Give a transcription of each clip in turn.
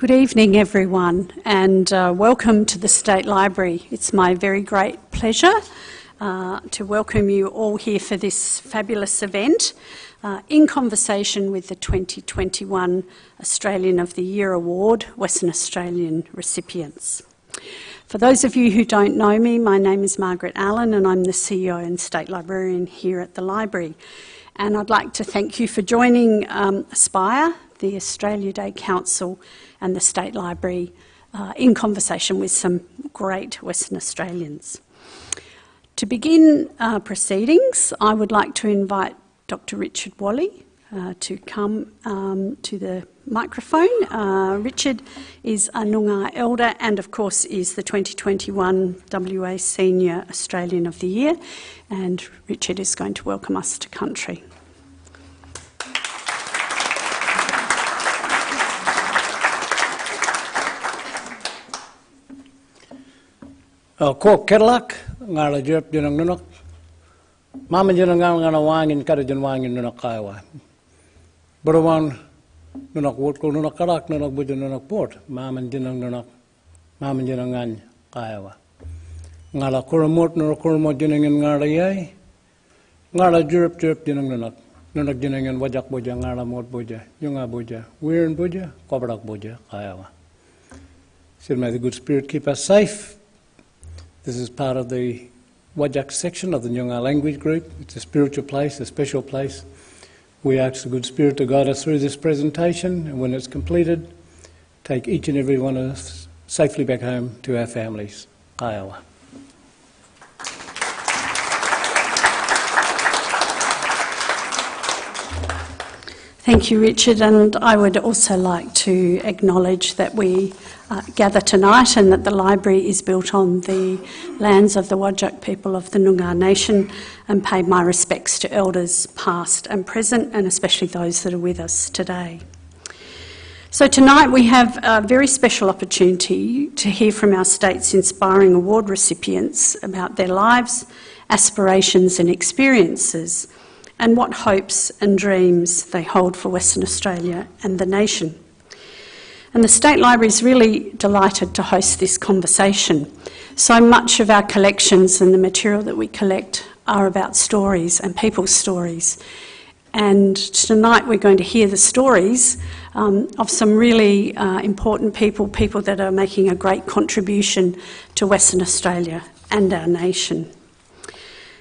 Good evening, everyone, and welcome to the State Library. It's my very great pleasure to welcome you all here for this fabulous event in conversation with the 2021 Australian of the Year Award, Western Australian recipients. For those of you who don't know me, my name is Margaret Allen and I'm the CEO and State Librarian here at the Library. And I'd like to thank you for joining Aspire, the Australia Day Council and the State Library in conversation with some great Western Australians. To begin proceedings, I would like to invite Dr. Richard Walley to come to the microphone. Richard is a Noongar Elder and of course is the 2021 WA Senior Australian of the Year, and Richard is going to welcome us to country. Ko Kerlak, ngala jep jenang nunok. Mama jenang ngala wangin kada jen wangin nunok kaiwa. Berawang nunok wot ko nunok karak nunok bujo nunok port. Mama jenang nunok, mama jenang ngan kaiwa. Ngala kuramot nunok kuramot jenang ngala yai. Ngala jep jenang nunok. Nunok jenang wajak boja ngala mot boja. Yunga boja, wirin boja, kobrak boja kaiwa. So may the good spirit keep us safe. This is part of the Wajak section of the Noongar language group. It's a spiritual place, a special place. We ask the good spirit to guide us through this presentation, and when it's completed, take each and every one of us safely back home to our families. Kaiawa. Thank you, Richard, and I would also like to acknowledge that we gather tonight and that the library is built on the lands of the Wajak people of the Noongar Nation, and pay my respects to elders past and present, and especially those that are with us today. So tonight we have a very special opportunity to hear from our state's inspiring award recipients about their lives, aspirations and experiences, and what hopes and dreams they hold for Western Australia and the nation. And the State Library is really delighted to host this conversation. So much of our collections and the material that we collect are about stories and people's stories. And tonight we're going to hear the stories of some really important people that are making a great contribution to Western Australia and our nation.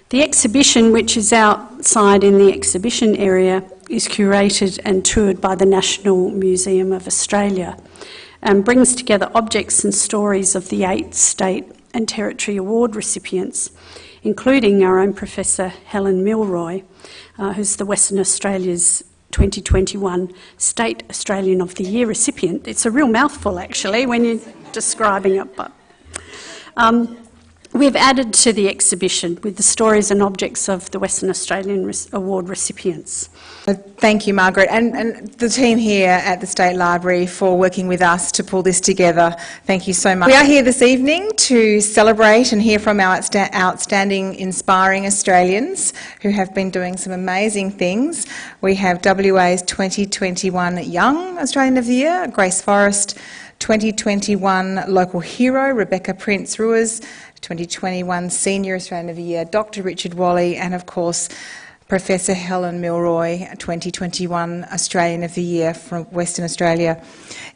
The exhibition, which is outside in the exhibition area, is curated and toured by the National Museum of Australia and brings together objects and stories of the 8 state and territory award recipients, including our own Professor Helen Milroy, who's the Western Australia's 2021 State Australian of the Year recipient. It's a real mouthful, actually, when you're describing it, but we've added to the exhibition with the stories and objects of the Western Australian Award recipients. Thank you, Margaret, and the team here at the State Library for working with us to pull this together. Thank you so much. We are here this evening to celebrate and hear from our outstanding, inspiring Australians who have been doing some amazing things. We have WA's 2021 Young Australian of the Year, Grace Forrest, 2021 Local Hero, Rebecca Prince-Ruiz, 2021 Senior Australian of the Year, Dr. Richard Walley, and of course Professor Helen Milroy, 2021 Australian of the Year from Western Australia.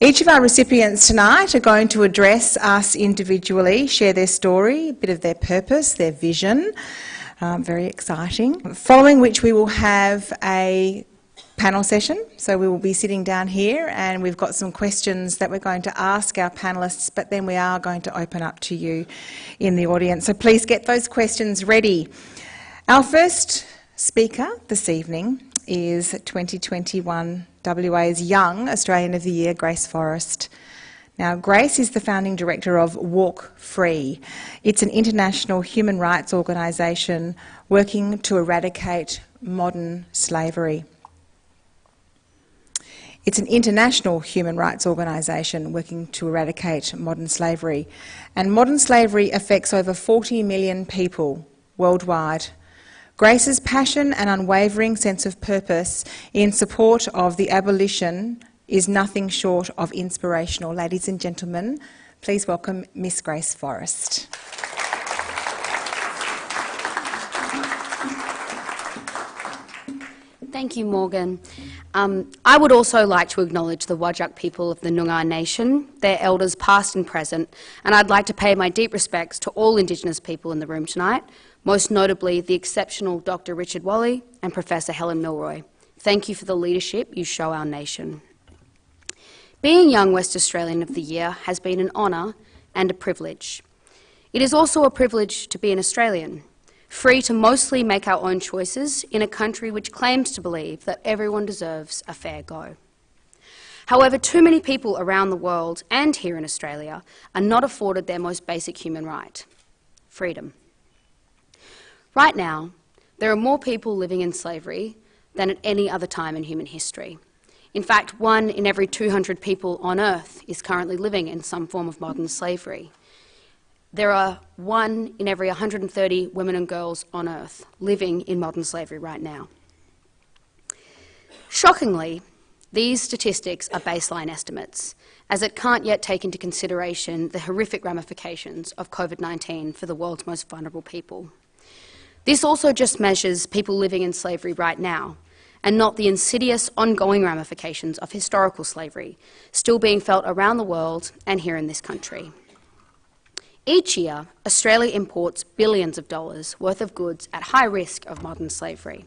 Each of our recipients tonight are going to address us individually, share their story, a bit of their purpose, their vision. Very exciting. Following which we will have a panel session. So we will be sitting down here and we've got some questions that we're going to ask our panellists, but then we are going to open up to you in the audience. So please get those questions ready. Our first speaker this evening is 2021 WA's Young Australian of the Year, Grace Forrest. Now, Grace is the founding director of Walk Free. It's an international human rights organisation working to eradicate modern slavery. It's an international human rights organisation working to eradicate modern slavery. And modern slavery affects over 40 million people worldwide. Grace's passion and unwavering sense of purpose in support of the abolition is nothing short of inspirational. Ladies and gentlemen, please welcome Miss Grace Forrest. Thank you, Morgan. I would also like to acknowledge the Whadjuk people of the Noongar Nation, their elders past and present, and I'd like to pay my deep respects to all Indigenous people in the room tonight, most notably the exceptional Dr. Richard Walley and Professor Helen Milroy. Thank you for the leadership you show our nation. Being Young West Australian of the Year has been an honour and a privilege. It is also a privilege to be an Australian, free to mostly make our own choices in a country which claims to believe that everyone deserves a fair go. However, too many people around the world and here in Australia are not afforded their most basic human right, freedom. Right now, there are more people living in slavery than at any other time in human history. In fact, 1 in every 200 people on Earth is currently living in some form of modern slavery. There are 1 in every 130 women and girls on Earth living in modern slavery right now. Shockingly, these statistics are baseline estimates, as it can't yet take into consideration the horrific ramifications of COVID-19 for the world's most vulnerable people. This also just measures people living in slavery right now, and not the insidious ongoing ramifications of historical slavery, still being felt around the world and here in this country. Each year, Australia imports billions of dollars worth of goods at high risk of modern slavery.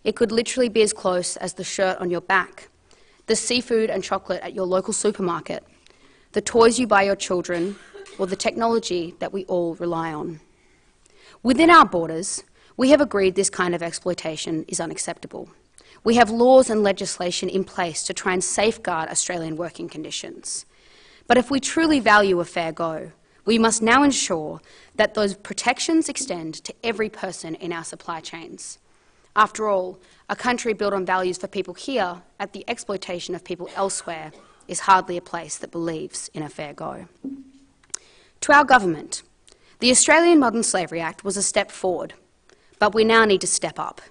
It could literally be as close as the shirt on your back, the seafood and chocolate at your local supermarket, the toys you buy your children, or the technology that we all rely on. Within our borders, we have agreed this kind of exploitation is unacceptable. We have laws and legislation in place to try and safeguard Australian working conditions. But if we truly value a fair go, we must now ensure that those protections extend to every person in our supply chains. After all, a country built on values for people here at the exploitation of people elsewhere is hardly a place that believes in a fair go. To our government, the Australian Modern Slavery Act was a step forward, but we now need to step up.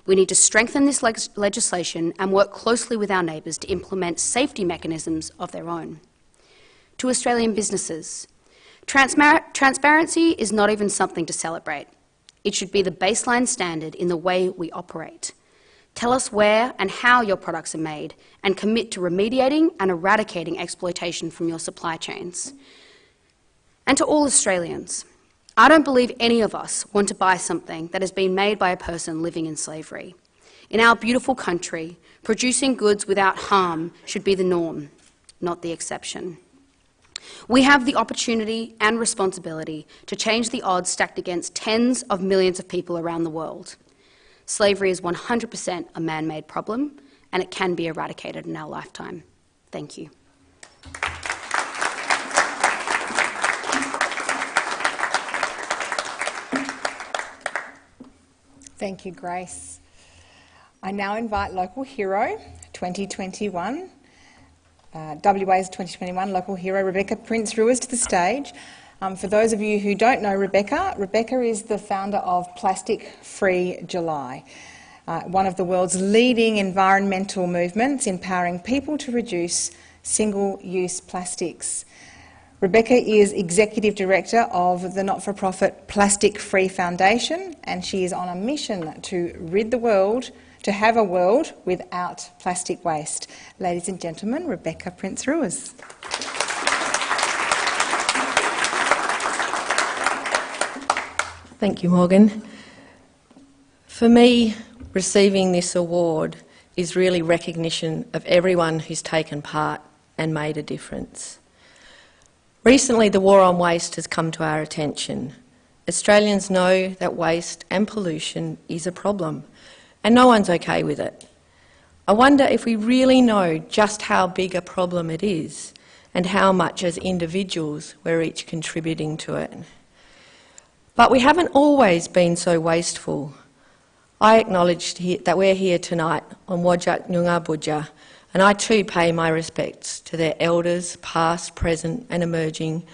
We need to strengthen this legislation and work closely with our neighbours to implement safety mechanisms of their own. To Australian businesses, transparency is not even something to celebrate. It should be the baseline standard in the way we operate. Tell us where and how your products are made and commit to remediating and eradicating exploitation from your supply chains. And to all Australians, I don't believe any of us want to buy something that has been made by a person living in slavery. In our beautiful country, producing goods without harm should be the norm, not the exception. We have the opportunity and responsibility to change the odds stacked against tens of millions of people around the world. Slavery is 100% a man-made problem, and it can be eradicated in our lifetime. Thank you. Thank you, Grace. I now invite Local Hero 2021, WA's 2021 Local Hero Rebecca Prince-Ruiz to the stage. For those of you who don't know Rebecca, Rebecca is the founder of Plastic Free July, one of the world's leading environmental movements empowering people to reduce single-use plastics. Rebecca is Executive Director of the not-for-profit Plastic Free Foundation, and she is on a mission to rid the world, to have a world without plastic waste. Ladies and gentlemen, Rebecca Prince-Ruiz. Thank you, Morgan. For me, receiving this award is really recognition of everyone who's taken part and made a difference. Recently, the war on waste has come to our attention. Australians know that waste and pollution is a problem, and no one's okay with it. I wonder if we really know just how big a problem it is and how much as individuals we're each contributing to it. But we haven't always been so wasteful. I acknowledge that we're here tonight on Whadjuk Noongar Boodja, and I too pay my respects to their elders, past, present and emerging,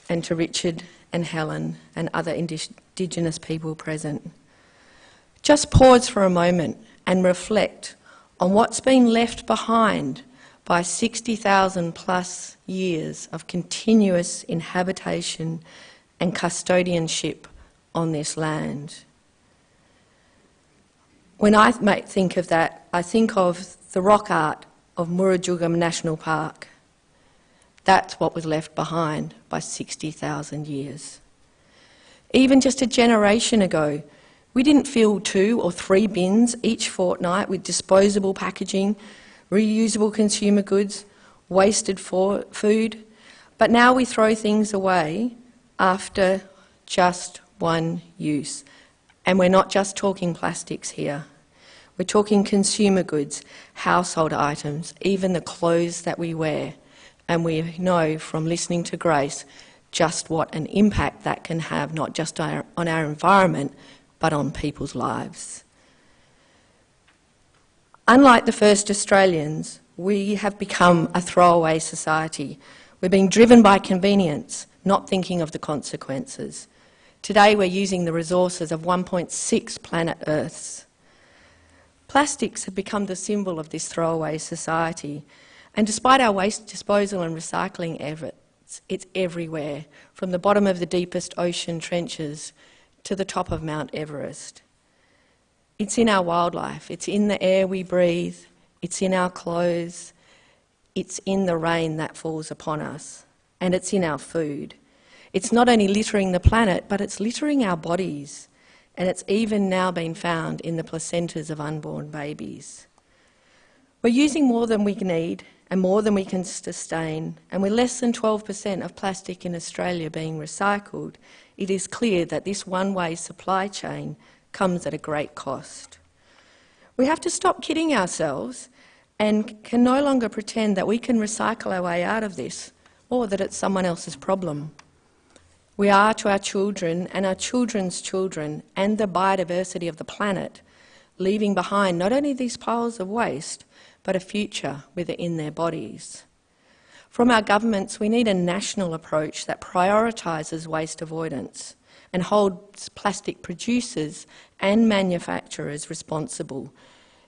and to Richard and Helen and other Indigenous people present. Just pause for a moment and reflect on what's been left behind by 60,000 plus years of continuous inhabitation and custodianship on this land. When I think of that, I think of the rock art of Murrujugum National Park. That's what was left behind by 60,000 years. Even just a generation ago, we didn't fill 2 or 3 bins each fortnight with disposable packaging, reusable consumer goods, wasted food, but now we throw things away after just one use. And we're not just talking plastics here. We're talking consumer goods, household items, even the clothes that we wear. And we know from listening to Grace just what an impact that can have, not just on our environment, but on people's lives. Unlike the first Australians, we have become a throwaway society. We're being driven by convenience, not thinking of the consequences. Today we're using the resources of 1.6 planet Earths. Plastics have become the symbol of this throwaway society, and despite our waste disposal and recycling efforts, it's everywhere, from the bottom of the deepest ocean trenches to the top of Mount Everest. It's in our wildlife, it's in the air we breathe, it's in our clothes, it's in the rain that falls upon us, and it's in our food. It's not only littering the planet, but it's littering our bodies, and it's even now been found in the placentas of unborn babies. We're using more than we need and more than we can sustain, and with less than 12% of plastic in Australia being recycled, it is clear that this one-way supply chain comes at a great cost. We have to stop kidding ourselves and can no longer pretend that we can recycle our way out of this or that it's someone else's problem. We are to our children and our children's children and the biodiversity of the planet, leaving behind not only these piles of waste, but a future with it in their bodies. From our governments, we need a national approach that prioritises waste avoidance and holds plastic producers and manufacturers responsible,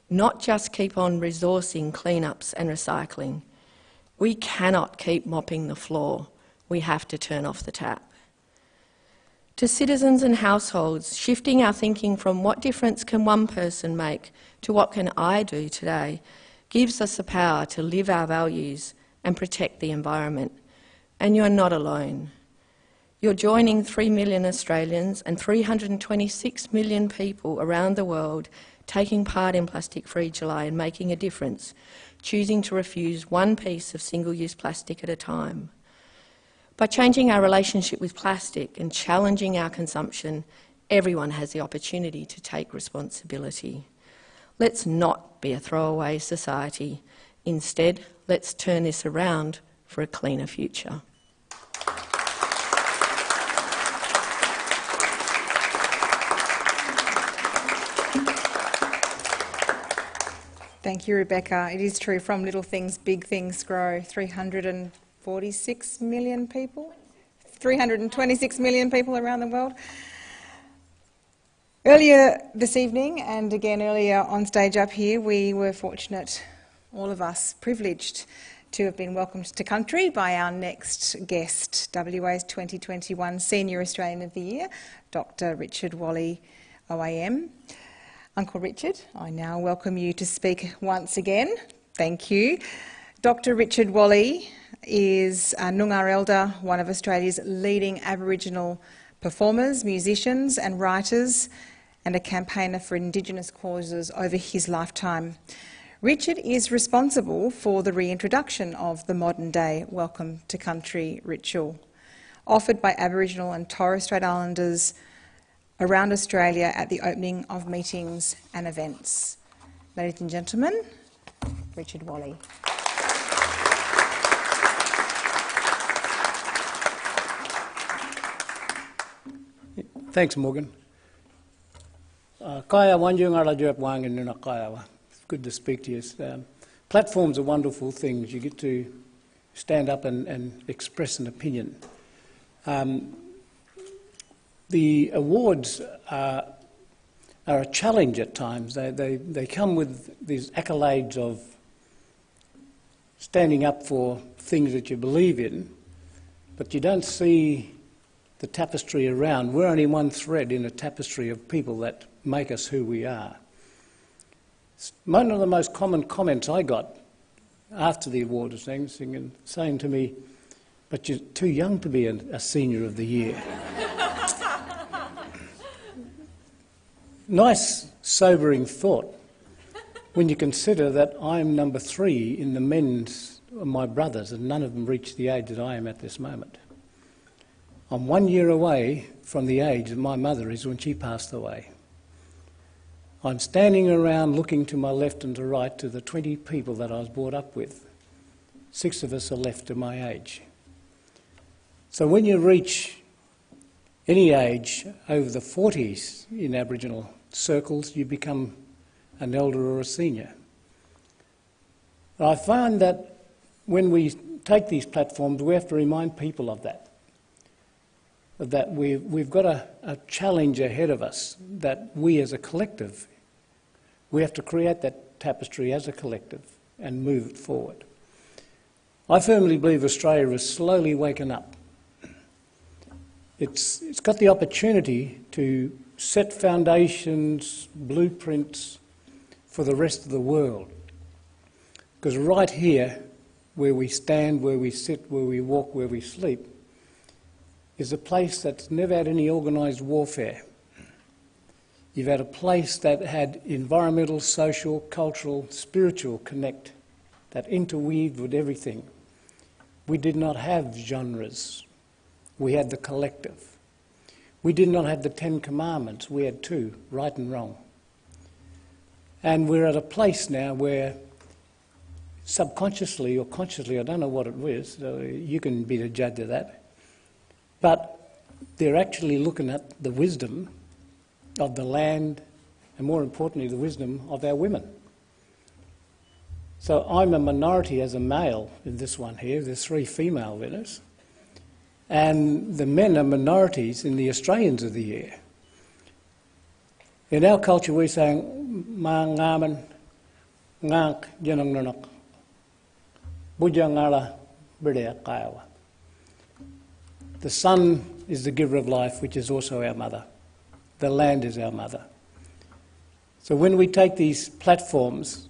not just keep on resourcing cleanups and recycling. We cannot keep mopping the floor. We have to turn off the tap. To citizens and households, shifting our thinking from what difference can one person make to what can I do today gives us the power to live our values and protect the environment. And you're not alone. You're joining 3 million Australians and 326 million people around the world taking part in Plastic Free July and making a difference, choosing to refuse one piece of single-use plastic at a time. By changing our relationship with plastic and challenging our consumption, everyone has the opportunity to take responsibility. Let's not be a throwaway society. Instead, let's turn this around for a cleaner future. Thank you, Rebecca. It is true, from little things, big things grow. 346 million people? 326 million people around the world. Earlier this evening, and again earlier on stage up here, we were fortunate, all of us, privileged to have been welcomed to country by our next guest, WA's 2021 Senior Australian of the Year, Dr. Richard Walley, OAM. Uncle Richard, I now welcome you to speak once again. Thank you. Dr. Richard Walley is a Noongar elder, one of Australia's leading Aboriginal performers, musicians and writers, and a campaigner for Indigenous causes over his lifetime. Richard is responsible for the reintroduction of the modern-day Welcome to Country ritual, offered by Aboriginal and Torres Strait Islanders around Australia at the opening of meetings and events. Ladies and gentlemen, Richard Walley. Thanks, Morgan. Kaya wanjungala jep wangin nuna kaya. It's good to speak to you. Platforms are wonderful things. You get to stand up and express an opinion. The awards are a challenge at times. They come with these accolades of standing up for things that you believe in, but you don't see the tapestry around. We're only one thread in a tapestry of people that make us who we are. One of the most common comments I got after the award was saying to me, "But you're too young to be a Senior of the Year." Nice, sobering thought when you consider that I'm number 3 in the men's of my brothers, and none of them reach the age that I am at this moment. I'm 1 year away from the age that my mother is when she passed away. I'm standing around looking to my left and to right to the 20 people that I was brought up with. 6 of us are left to my age. So when you reach any age over the 40s in Aboriginal circles, you become an elder or a senior. I find that when we take these platforms, we have to remind people of that we've got a challenge ahead of us, that we as a collective, we have to create that tapestry as a collective and move it forward. I firmly believe Australia is slowly waking up. It's got the opportunity to set foundations, blueprints for the rest of the world. Because right here, where we stand, where we sit, where we walk, where we sleep, is a place that's never had any organised warfare. You've had a place that had environmental, social, cultural, spiritual connect, that interweaved with everything. We did not have genres. We had the collective. We did not have the 10 Commandments. We had 2, right and wrong. And we're at a place now where subconsciously or consciously, I don't know what it is, so you can be the judge of that, but they're actually looking at the wisdom of the land and, more importantly, the wisdom of our women. So I'm a minority as a male in this one here. There's 3 female winners. And the men are minorities in the Australians of the Year. In our culture, we're saying, "Ma ngaman, ngank janang nanak, bujangala berdea kaiwa." The sun is the giver of life, which is also our mother. The land is our mother. So when we take these platforms,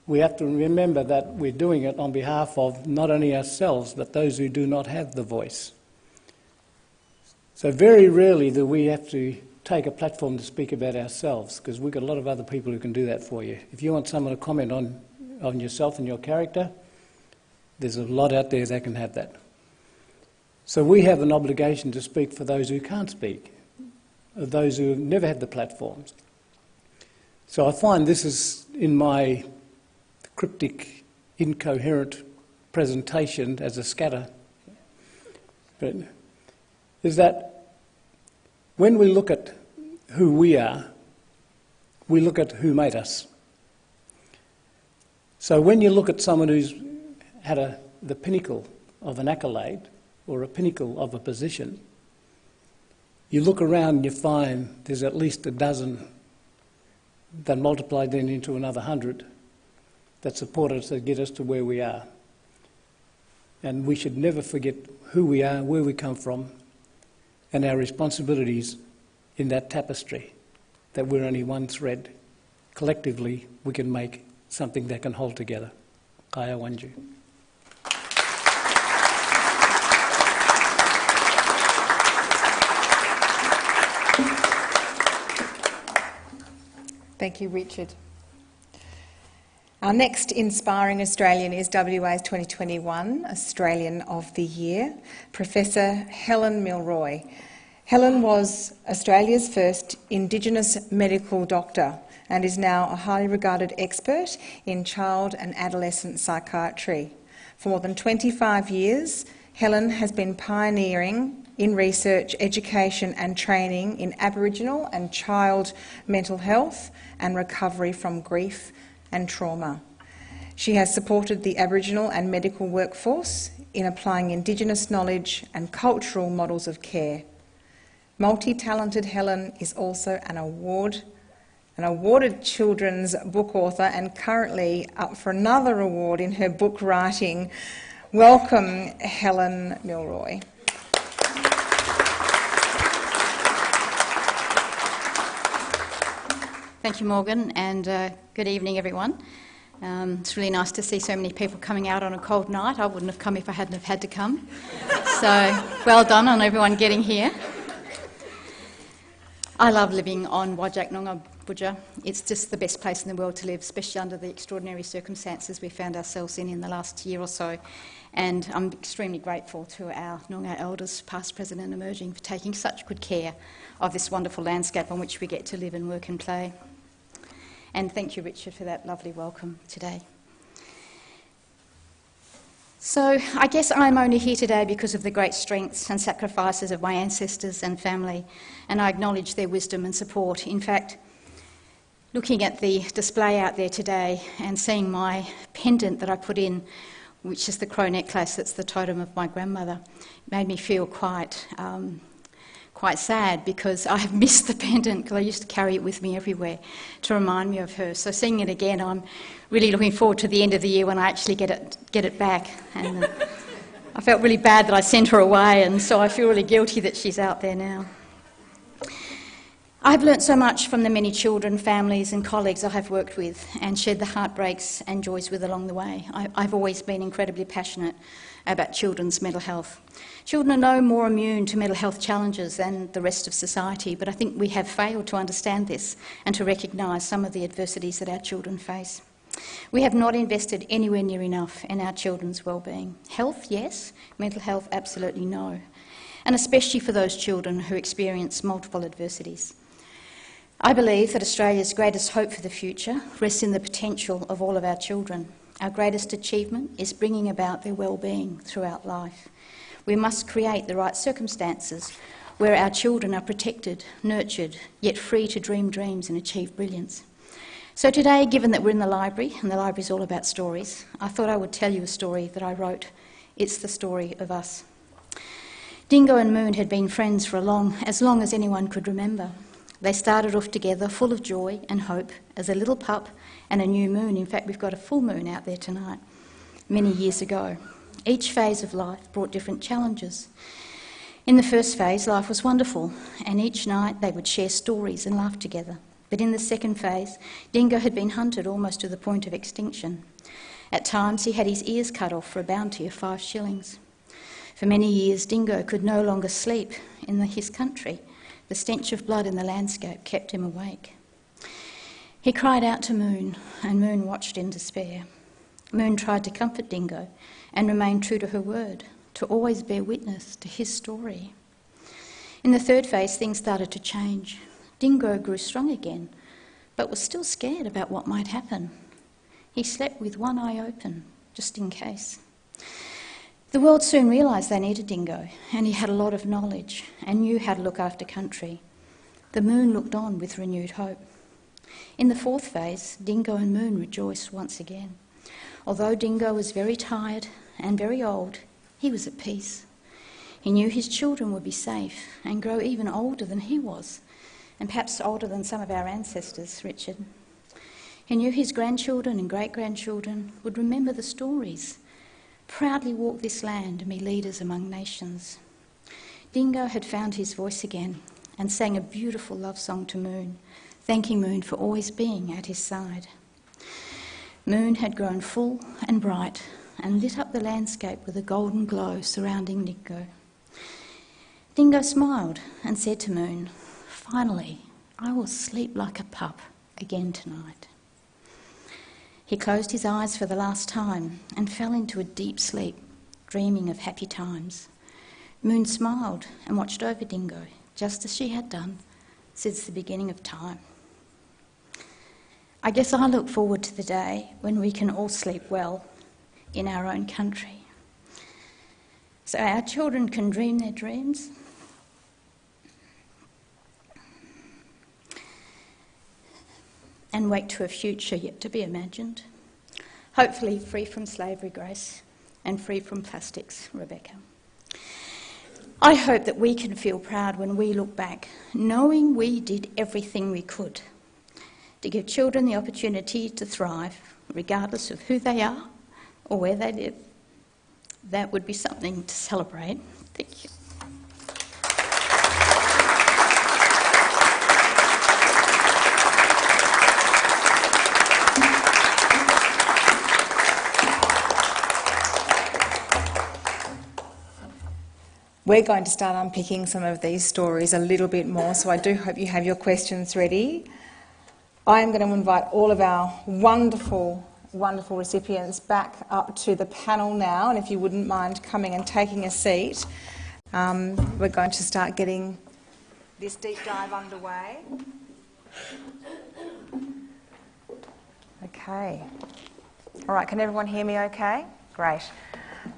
we have to remember that we're doing it on behalf of not only ourselves, but those who do not have the voice. So very rarely do we have to take a platform to speak about ourselves, because we've got a lot of other people who can do that for you. If you want someone to comment on yourself and your character, there's a lot out there that can have that. So we have an obligation to speak for those who can't speak, those who have never had the platforms. So I find this is in my cryptic, incoherent presentation as a scatter, but is that when we look at who we are, we look at who made us. So when you look at someone who's had the pinnacle of an accolade or a pinnacle of a position, you look around and you find there's at least a dozen that multiply then into another 100 that support us to get us to where we are. And we should never forget who we are, where we come from, and our responsibilities in that tapestry, that we're only one thread. Collectively, we can make something that can hold together. Kaya Wanju. Thank you, Richard. Our next inspiring Australian is WA's 2021 Australian of the Year, Professor Helen Milroy. Helen was Australia's first Indigenous medical doctor and is now a highly regarded expert in child and adolescent psychiatry. For more than 25 years, Helen has been pioneering in research, education and training in Aboriginal and child mental health and recovery from grief and trauma. She has supported the Aboriginal and medical workforce in applying Indigenous knowledge and cultural models of care. Multi-talented Helen is also an an awarded children's book author and currently up for another award in her book writing. Welcome, Helen Milroy. Thank you, Morgan, and good evening, everyone. It's really nice to see so many people coming out on a cold night. I wouldn't have come if I hadn't have had to come. So, well done on everyone getting here. I love living on Whadjuk Noongar Budja. It's just the best place in the world to live, especially under the extraordinary circumstances we found ourselves in the last year or so. And I'm extremely grateful to our Noongar elders, past, present and emerging, for taking such good care of this wonderful landscape on which we get to live and work and play. And thank you, Richard, for that lovely welcome today. So I guess I'm only here today because of the great strengths and sacrifices of my ancestors and family, and I acknowledge their wisdom and support. In fact, looking at the display out there today and seeing my pendant that I put in, which is the crow necklace that's the totem of my grandmother, made me feel quite sad, because I have missed the pendant, because I used to carry it with me everywhere to remind me of her. So seeing it again, I'm really looking forward to the end of the year when I actually get it back. And I felt really bad that I sent her away, and so I feel really guilty that she's out there now. I've learnt so much from the many children, families and colleagues I have worked with and shared the heartbreaks and joys with along the way. I've always been incredibly passionate about children's mental health. Children are no more immune to mental health challenges than the rest of society, but I think we have failed to understand this and to recognise some of the adversities that our children face. We have not invested anywhere near enough in our children's well-being. Health, yes. Mental health, absolutely no. And especially for those children who experience multiple adversities. I believe that Australia's greatest hope for the future rests in the potential of all of our children. Our greatest achievement is bringing about their well-being throughout life. We must create the right circumstances where our children are protected, nurtured, yet free to dream dreams and achieve brilliance. So today, given that we're in the library, and the library's all about stories, I thought I would tell you a story that I wrote. It's the story of us. Dingo and Moon had been friends for as long as anyone could remember. They started off together, full of joy and hope, as a little pup and a new moon. In fact, we've got a full moon out there tonight, many years ago. Each phase of life brought different challenges. In the first phase, life was wonderful, and each night they would share stories and laugh together. But in the second phase, Dingo had been hunted almost to the point of extinction. At times, he had his ears cut off for a bounty of 5 shillings. For many years, Dingo could no longer sleep in his country. The stench of blood in the landscape kept him awake. He cried out to Moon, and Moon watched in despair. Moon tried to comfort Dingo and remain true to her word, to always bear witness to his story. In the third phase, things started to change. Dingo grew strong again, but was still scared about what might happen. He slept with one eye open, just in case. The world soon realised they needed Dingo, and he had a lot of knowledge and knew how to look after country. The Moon looked on with renewed hope. In the fourth phase, Dingo and Moon rejoiced once again. Although Dingo was very tired and very old, he was at peace. He knew his children would be safe and grow even older than he was, and perhaps older than some of our ancestors, Richard. He knew his grandchildren and great-grandchildren would remember the stories, proudly walk this land and be leaders among nations. Dingo had found his voice again and sang a beautiful love song to Moon, thanking Moon for always being at his side. Moon had grown full and bright and lit up the landscape with a golden glow surrounding Dingo. Dingo smiled and said to Moon, "Finally, I will sleep like a pup again tonight." He closed his eyes for the last time and fell into a deep sleep, dreaming of happy times. Moon smiled and watched over Dingo, just as she had done since the beginning of time. I guess I look forward to the day when we can all sleep well in our own country, so our children can dream their dreams and wake to a future yet to be imagined, hopefully free from slavery, Grace, and free from plastics, Rebecca. I hope that we can feel proud when we look back, knowing we did everything we could, to give children the opportunity to thrive, regardless of who they are or where they live. That would be something to celebrate. Thank you. We're going to start unpicking some of these stories a little bit more, so I do hope you have your questions ready. I am going to invite all of our wonderful, wonderful recipients back up to the panel now, and if you wouldn't mind coming and taking a seat, we're going to start getting this deep dive underway. Okay. All right, can everyone hear me okay? Great.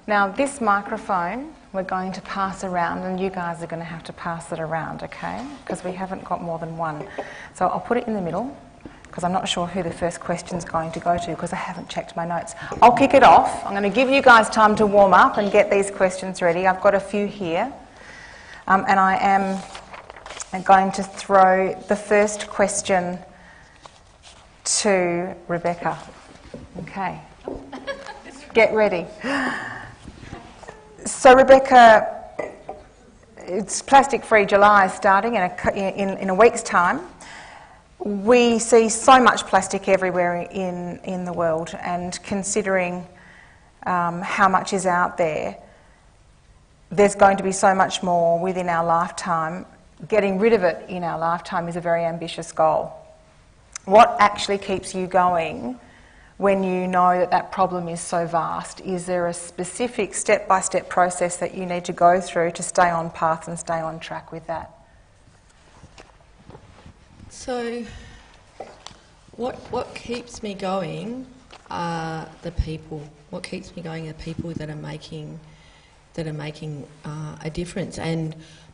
Now, this microphone we're going to pass around, and you guys are going to have to pass it around, okay? Because we haven't got more than one. So I'll put it in the middle, because I'm not sure who the first question's going to go to, because I haven't checked my notes. I'll kick it off. I'm going to give you guys time to warm up and get these questions ready. I've got a few here. And I am going to throw the first question to Rebecca. Okay. Get ready. So, Rebecca, it's Plastic Free July starting in a week's time. We see so much plastic everywhere in the world, and considering how much is out there, there's going to be so much more within our lifetime. Getting rid of it in our lifetime is a very ambitious goal. What actually keeps you going when you know that that problem is so vast? Is there a specific step-by-step process that you need to go through to stay on path and stay on track with that? So, what keeps me going are the people. What keeps me going are people that are making a difference.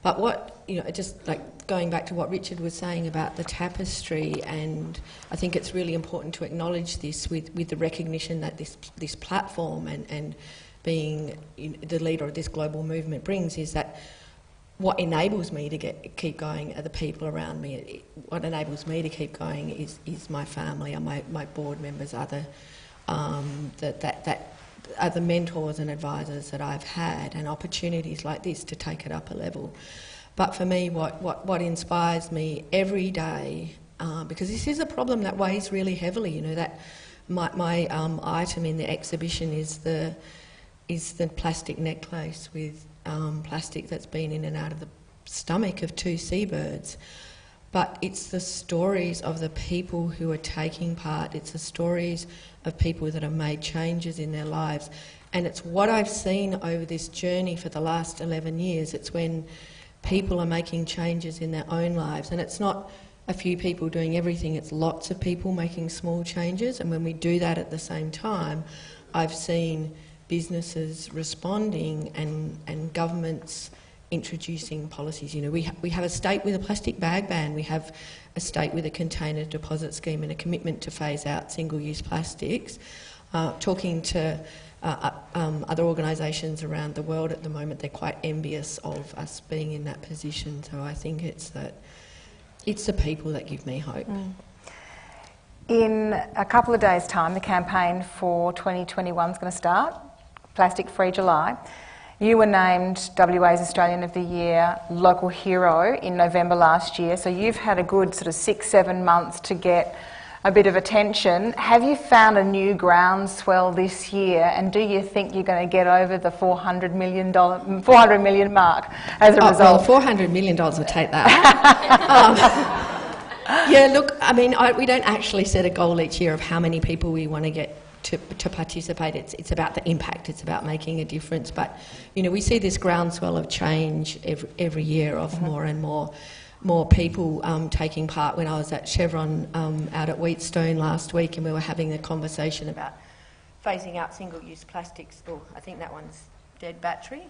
But what, just like going back to what Richard was saying about the tapestry, and I think it's really important to acknowledge this with the recognition that this platform and being the leader of this global movement brings, is that what enables me to keep going are the people around me. What enables me to keep going is my family and my board members, that are the mentors and advisors that I've had, and opportunities like this to take it up a level. But for me, what inspires me every day, because this is a problem that weighs really heavily, that my item in the exhibition is the plastic necklace with plastic that's been in and out of the stomach of 2 seabirds. But it's the stories of the people who are taking part. It's the stories of people that have made changes in their lives. And it's what I've seen over this journey for the last 11 years. It's when people are making changes in their own lives. And it's not a few people doing everything, it's lots of people making small changes. And when we do that at the same time, I've seen businesses responding and governments introducing policies. We have a state with a plastic bag ban. We have a state with a container deposit scheme and a commitment to phase out single-use plastics. Talking to other organisations around the world at the moment, they're quite envious of us being in that position. So I think it's the people that give me hope. In a couple of days' time, the campaign for 2021 is going to start, Plastic Free July. You were named WA's Australian of the Year local hero in November last year, so you've had a good sort of 6-7 months to get a bit of attention. Have you found a new groundswell this year, and do you think you're going to get over the $400 million mark as a result? Well, $400 million would take that. Yeah, look, I mean, we don't actually set a goal each year of how many people we want to get to participate. It's about the impact, it's about making a difference. But, we see this groundswell of change every year of more and more people taking part. When I was at Chevron out at Wheatstone last week, and we were having a conversation about phasing out single-use plastics. Oh, I think that one's dead battery.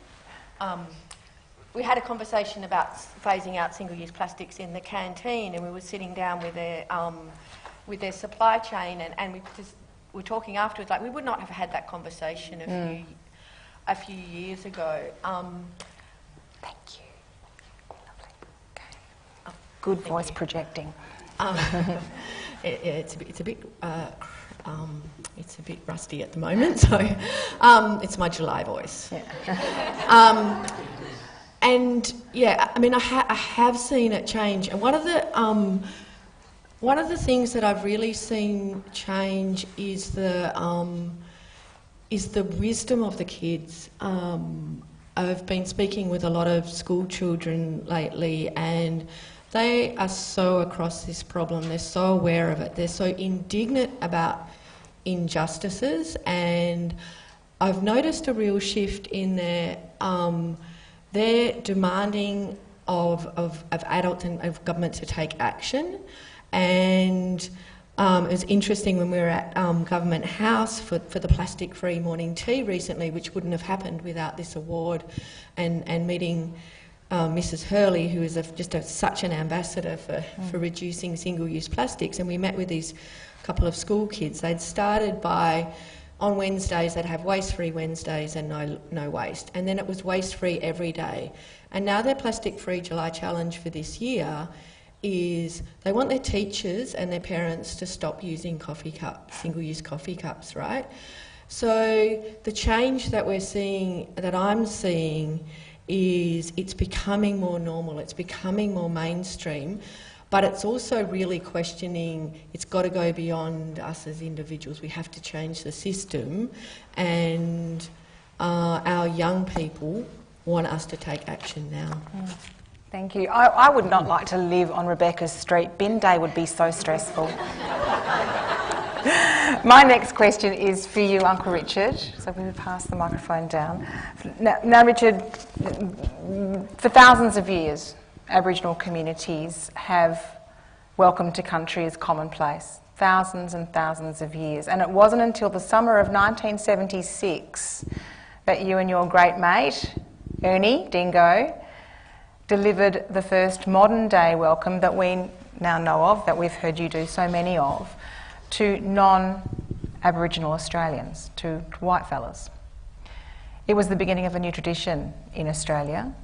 We had a conversation about phasing out single-use plastics in the canteen, and we were sitting down with their supply chain, and we just were talking afterwards, like we would not have had that conversation a few years ago. Thank you. Lovely. Okay. Good voice projecting. it's a bit rusty at the moment, so it's my July voice. Yeah. And yeah, I mean, I have seen it change, and one of the things that I've really seen change is the wisdom of the kids. I've been speaking with a lot of school children lately, and they are so across this problem. They're so aware of it. They're so indignant about injustices, and I've noticed a real shift in their demanding of adults and of government to take action. And it was interesting when we were at Government House for the plastic-free morning tea recently, which wouldn't have happened without this award, and meeting Mrs Hurley, who is such an ambassador for reducing single-use plastics. And we met with these couple of school kids. They'd started by, on Wednesdays, they'd have waste-free Wednesdays and no waste. And then it was waste-free every day. And now their plastic-free July challenge for this year is they want their teachers and their parents to stop using coffee cups, single-use coffee cups, right? So the change that we're seeing, that I'm seeing, is it's becoming more normal, it's becoming more mainstream, but it's also really questioning, it's got to go beyond us as individuals. We have to change the system, and our young people want us to take action now. Thank you. I would not like to live on Rebecca's street. Bin day would be so stressful. My next question is for you, Uncle Richard. So we would pass the microphone down. Now, Richard, for thousands of years, Aboriginal communities have welcome to country as commonplace. Thousands and thousands of years. And it wasn't until the summer of 1976 that you and your great mate, Ernie Dingo, delivered the first modern day welcome that we now know of, that we've heard you do so many of, to non-Aboriginal Australians, to white fellas. It was the beginning of a new tradition in Australia.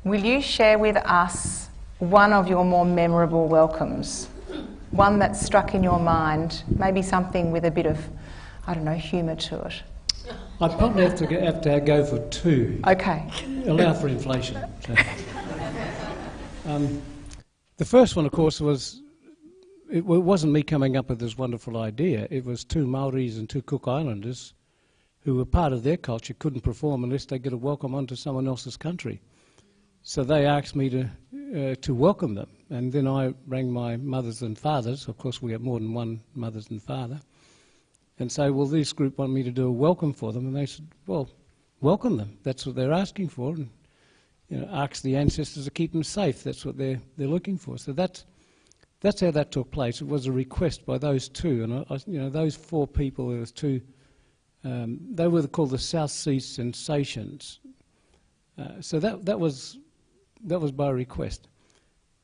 Will you share with us one of your more memorable welcomes? One that struck in your mind, maybe something with a bit of, I don't know, humour to it. I'd probably have to go for two. Okay. Allow for inflation. So. The first one, of course, was, it wasn't me coming up with this wonderful idea. It was two Maoris and two Cook Islanders who were part of their culture, couldn't perform unless they get a welcome onto someone else's country. So they asked me to welcome them. And then I rang my mothers and fathers. Of course, we have more than one mothers and father. And say, well, this group want me to do a welcome for them. And they said, well, welcome them. That's what they're asking for. And, ask the ancestors to keep them safe. That's what they're looking for. So that's how that took place. It was a request by those two. And, those four people, there was two, they were called the South Sea Sensations. So that was by request.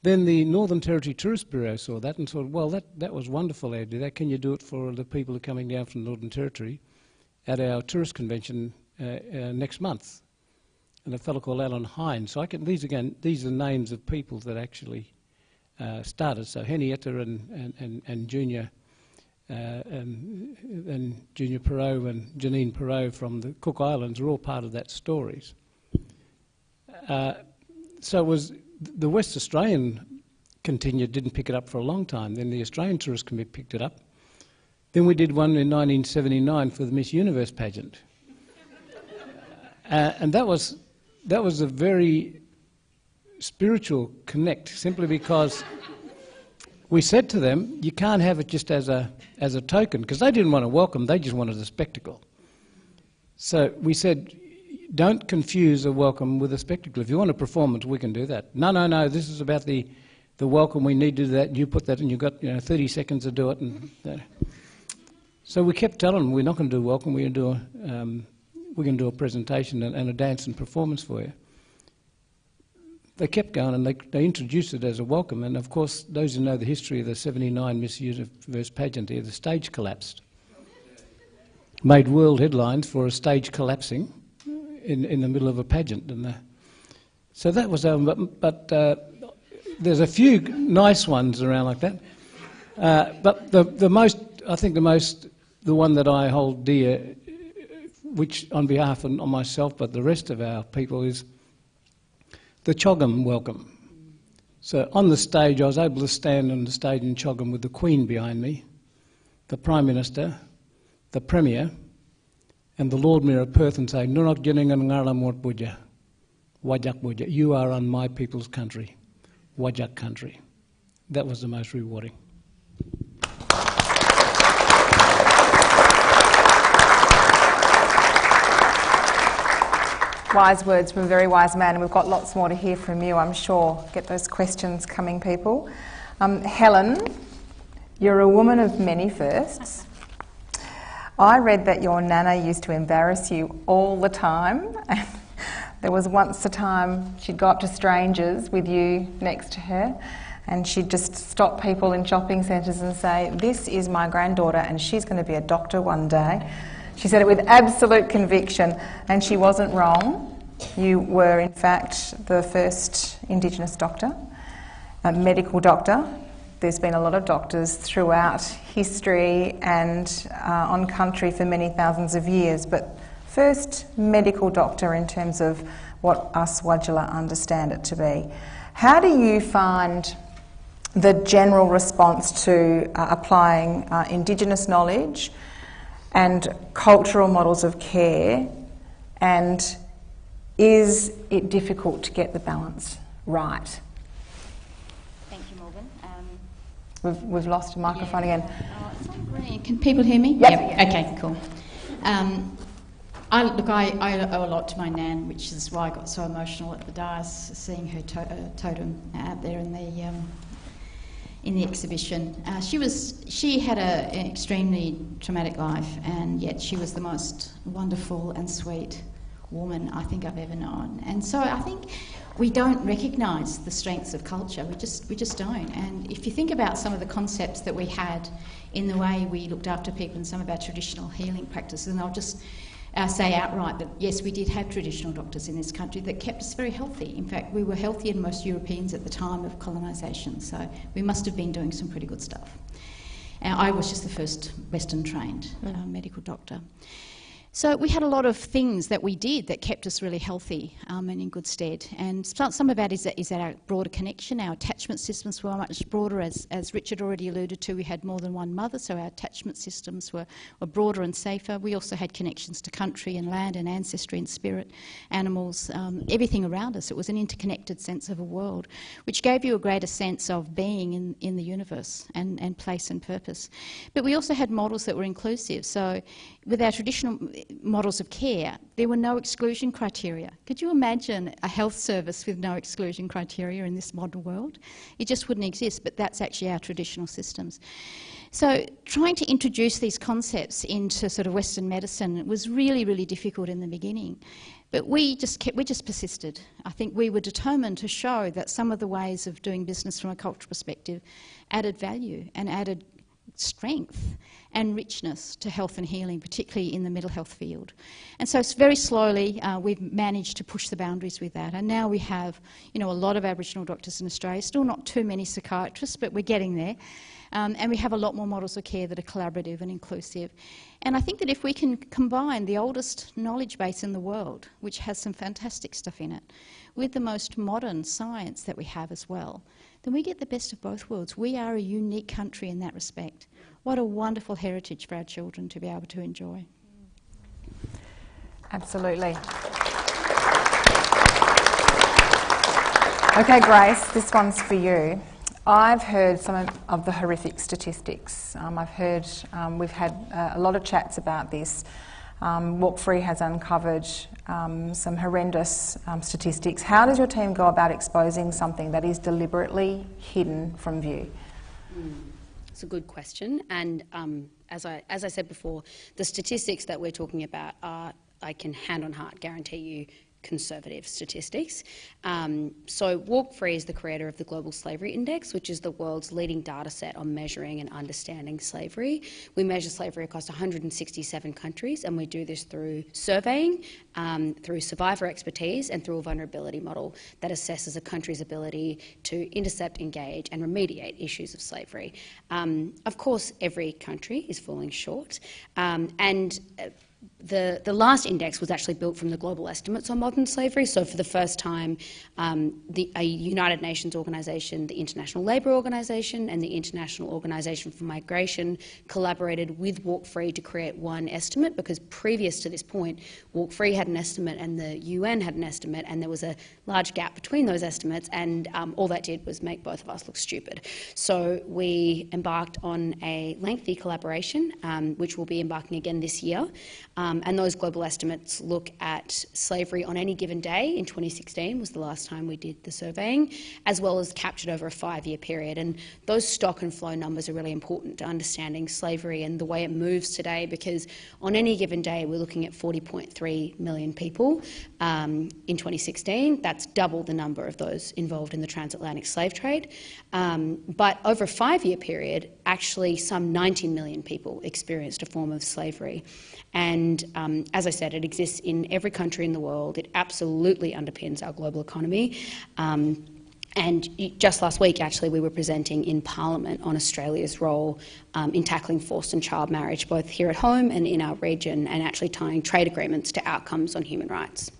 Then the Northern Territory Tourist Bureau saw that and thought, well, that was wonderful, Ed. Can you do it for the people who are coming down from the Northern Territory at our tourist convention next month? And a fellow called Alan Hines. So these are names of people that actually started. So Henrietta and Junior and Junior Perot and Janine Perot from the Cook Islands are all part of that stories. So it was the West Australian contingent didn't pick it up for a long time. Then the Australian Tourist Committee picked it up. Then we did one in 1979 for the Miss Universe pageant, and that was a very spiritual connect, simply because we said to them, you can't have it just as a token, because they didn't want to welcome, they just wanted a spectacle. So we said, don't confuse a welcome with a spectacle. If you want a performance, we can do that. No, this is about the welcome, we need to do that, and you put that, and you've got 30 seconds to do it. And so we kept telling them, we're not going to do a welcome, we're going to do a presentation and a dance and performance for you. They kept going, and they introduced it as a welcome. And of course, those who know the history of the 79 Miss Universe pageant here, the stage collapsed. Made world headlines for a stage collapsing in the middle of a pageant. And so that was, but there's a few nice ones around like that. But the one that I hold dear, which on behalf of not myself but the rest of our people, is the Choggum welcome. So on the stage, I was able to stand on the stage in Choggum with the Queen behind me, the Prime Minister, the Premier, and the Lord Mayor of Perth, and say, "Nunok Jiningan Ngara Mort Buja, Wajak Buja, you are on my people's country, Wajak country." That was the most rewarding. Wise words from a very wise man, and we've got lots more to hear from you, I'm sure. Get those questions coming, people. Helen, you're a woman of many firsts. I read that your nana used to embarrass you all the time. There was once a time she'd go up to strangers with you next to her, and she'd just stop people in shopping centres and say, "This is my granddaughter and she's going to be a doctor one day." She said it with absolute conviction, and she wasn't wrong. You were, in fact, the first Indigenous doctor, a medical doctor. There's been a lot of doctors throughout history and on country for many thousands of years, but first medical doctor in terms of what us Wadjala understand it to be. How do you find the general response to applying Indigenous knowledge and cultural models of care, and is it difficult to get the balance right? Thank you, Morgan. We've lost a microphone again. It's on green. Can people hear me? Yep. Okay, cool. I owe a lot to my nan, which is why I got so emotional at the dais, seeing her totem out there in the exhibition. She had an extremely traumatic life, and yet she was the most wonderful and sweet woman I think I've ever known. And so I think we don't recognise the strengths of culture. We just don't. And if you think about some of the concepts that we had in the way we looked after people in some of our traditional healing practices, and I'll just say outright that yes, we did have traditional doctors in this country that kept us very healthy. In fact, we were healthier than most Europeans at the time of colonisation, so we must have been doing some pretty good stuff. I was just the first Western trained medical doctor. So we had a lot of things that we did that kept us really healthy and in good stead. And some of that is that our broader connection. Our attachment systems were much broader. As Richard already alluded to, we had more than one mother, so our attachment systems were broader and safer. We also had connections to country and land and ancestry and spirit, animals, everything around us. It was an interconnected sense of a world, which gave you a greater sense of being in the universe and place and purpose. But we also had models that were inclusive. So with our traditional models of care, there were no exclusion criteria. Could you imagine a health service with no exclusion criteria in this modern world? It just wouldn't exist, but that's actually our traditional systems. So trying to introduce these concepts into sort of Western medicine was really, really difficult in the beginning. But we just persisted. I think we were determined to show that some of the ways of doing business from a cultural perspective added value and added strength and richness to health and healing, particularly in the mental health field. And so very slowly we've managed to push the boundaries with that. And now we have, a lot of Aboriginal doctors in Australia, still not too many psychiatrists, but we're getting there. And we have a lot more models of care that are collaborative and inclusive. And I think that if we can combine the oldest knowledge base in the world, which has some fantastic stuff in it, with the most modern science that we have as well, then we get the best of both worlds. We are a unique country in that respect. What a wonderful heritage for our children to be able to enjoy. Absolutely. Okay, Grace, this one's for you. I've heard some of the horrific statistics. I've heard, we've had a lot of chats about this. Walk Free has uncovered some horrendous statistics. How does your team go about exposing something that is deliberately hidden from view? It's a good question, and as I said before, the statistics that we're talking about are, I can hand on heart guarantee you, conservative statistics. So Walk Free is the creator of the Global Slavery Index, which is the world's leading data set on measuring and understanding slavery. We measure slavery across 167 countries, and we do this through surveying, through survivor expertise, and through a vulnerability model that assesses a country's ability to intercept, engage, and remediate issues of slavery. Of course, every country is falling short, the last index was actually built from the global estimates on modern slavery. So for the first time, a United Nations organisation, the International Labour Organisation and the International Organisation for Migration collaborated with Walk Free to create one estimate, because previous to this point, Walk Free had an estimate and the UN had an estimate, and there was a large gap between those estimates, and all that did was make both of us look stupid. So we embarked on a lengthy collaboration, which we'll be embarking again this year. And those global estimates look at slavery on any given day. In 2016 was the last time we did the surveying, as well as captured over a 5-year period. And those stock and flow numbers are really important to understanding slavery and the way it moves today, because on any given day we're looking at 40.3 million people. In 2016, that's double the number of those involved in the transatlantic slave trade. But over a 5-year period, actually some 90 million people experienced a form of slavery. And as I said, it exists in every country in the world. It absolutely underpins our global economy. And just last week, actually, we were presenting in Parliament on Australia's role in tackling forced and child marriage, both here at home and in our region, and actually tying trade agreements to outcomes on human rights.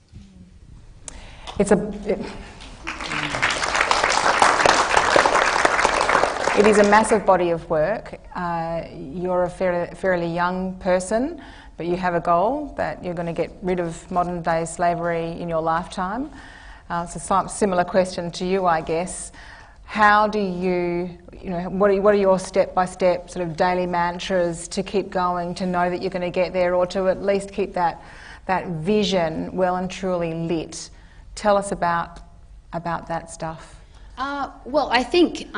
It is a massive body of work. You're a fairly young person, but you have a goal that you're going to get rid of modern-day slavery in your lifetime. It's a similar question to you, I guess. How do what are your step-by-step sort of daily mantras to keep going, to know that you're going to get there, or to at least keep that vision well and truly lit? Tell us about that stuff. Well, I think,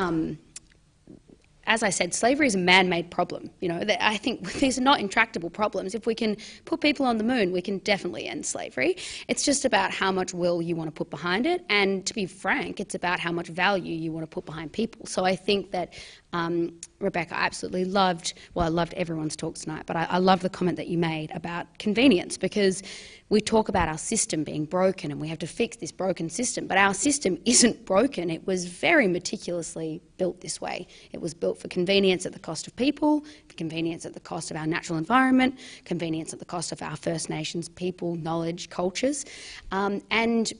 as I said, slavery is a man-made problem. I think these are not intractable problems. If we can put people on the moon, we can definitely end slavery. It's just about how much will you want to put behind it, and to be frank, it's about how much value you want to put behind people. So I think that Rebecca, I absolutely loved, I loved everyone's talk tonight, but I love the comment that you made about convenience, because we talk about our system being broken and we have to fix this broken system, but our system isn't broken. It was very meticulously built this way. It was built for convenience at the cost of people, for convenience at the cost of our natural environment, convenience at the cost of our First Nations people, knowledge, cultures, and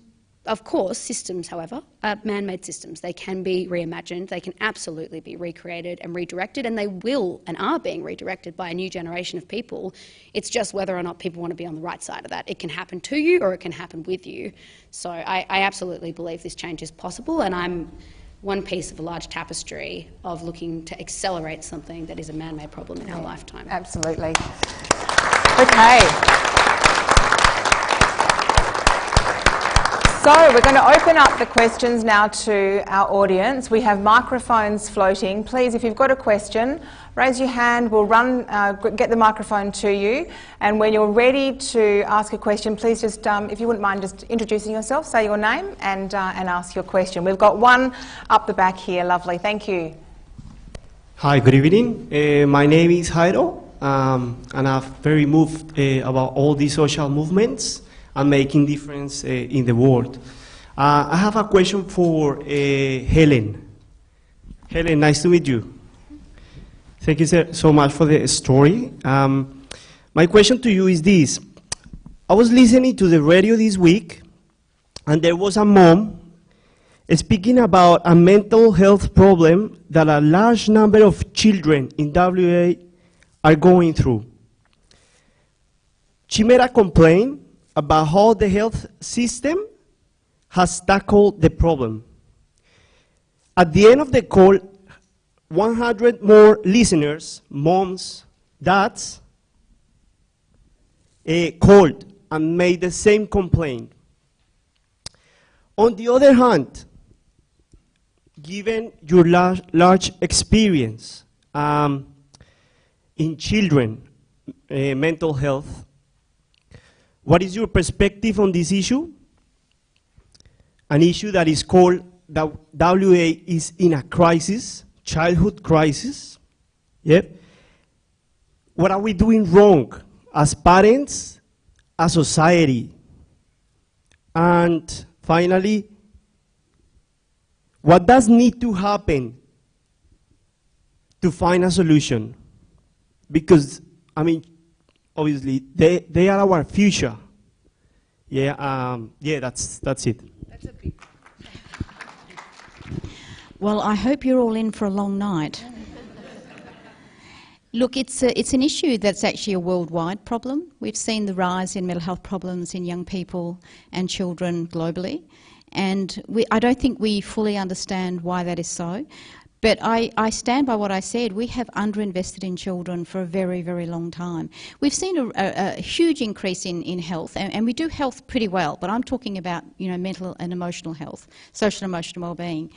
of course, systems, however, are man-made systems. They can be reimagined, they can absolutely be recreated and redirected, and they will and are being redirected by a new generation of people. It's just whether or not people want to be on the right side of that. It can happen to you or it can happen with you. So I absolutely believe this change is possible, and I'm one piece of a large tapestry of looking to accelerate something that is a man-made problem in our lifetime. Absolutely. Okay. So we're going to open up the questions now to our audience. We have microphones floating. Please, if you've got a question, raise your hand. We'll get the microphone to you. And when you're ready to ask a question, please just, if you wouldn't mind just introducing yourself, say your name and ask your question. We've got one up the back here. Lovely. Thank you. Hi, good evening. My name is Jairo, and I'm very moved about all these social movements and making difference in the world. I have a question for Helen. Helen, nice to meet you. Thank you so much for the story. My question to you is this. I was listening to the radio this week, and there was a mom speaking about a mental health problem that a large number of children in WA are going through. She made a complaint about how the health system has tackled the problem. At the end of the call, 100 more listeners, moms, dads, called and made the same complaint. On the other hand, given your large experience in children mental health, what is your perspective on this issue? an issue that is called the WA is in a crisis, childhood crisis. Yep. What are we doing wrong as parents, as society? And finally, what does need to happen to find a solution? Because, I mean, obviously, they are our future. Yeah, that's it. Well, I hope you're all in for a long night. Look, it's an issue that's actually a worldwide problem. We've seen the rise in mental health problems in young people and children globally, and I don't think we fully understand why that is so. But I stand by what I said. We have underinvested in children for a very, very long time. We've seen a huge increase in health, and we do health pretty well, but I'm talking about, you know, mental and emotional health, social and emotional well-being.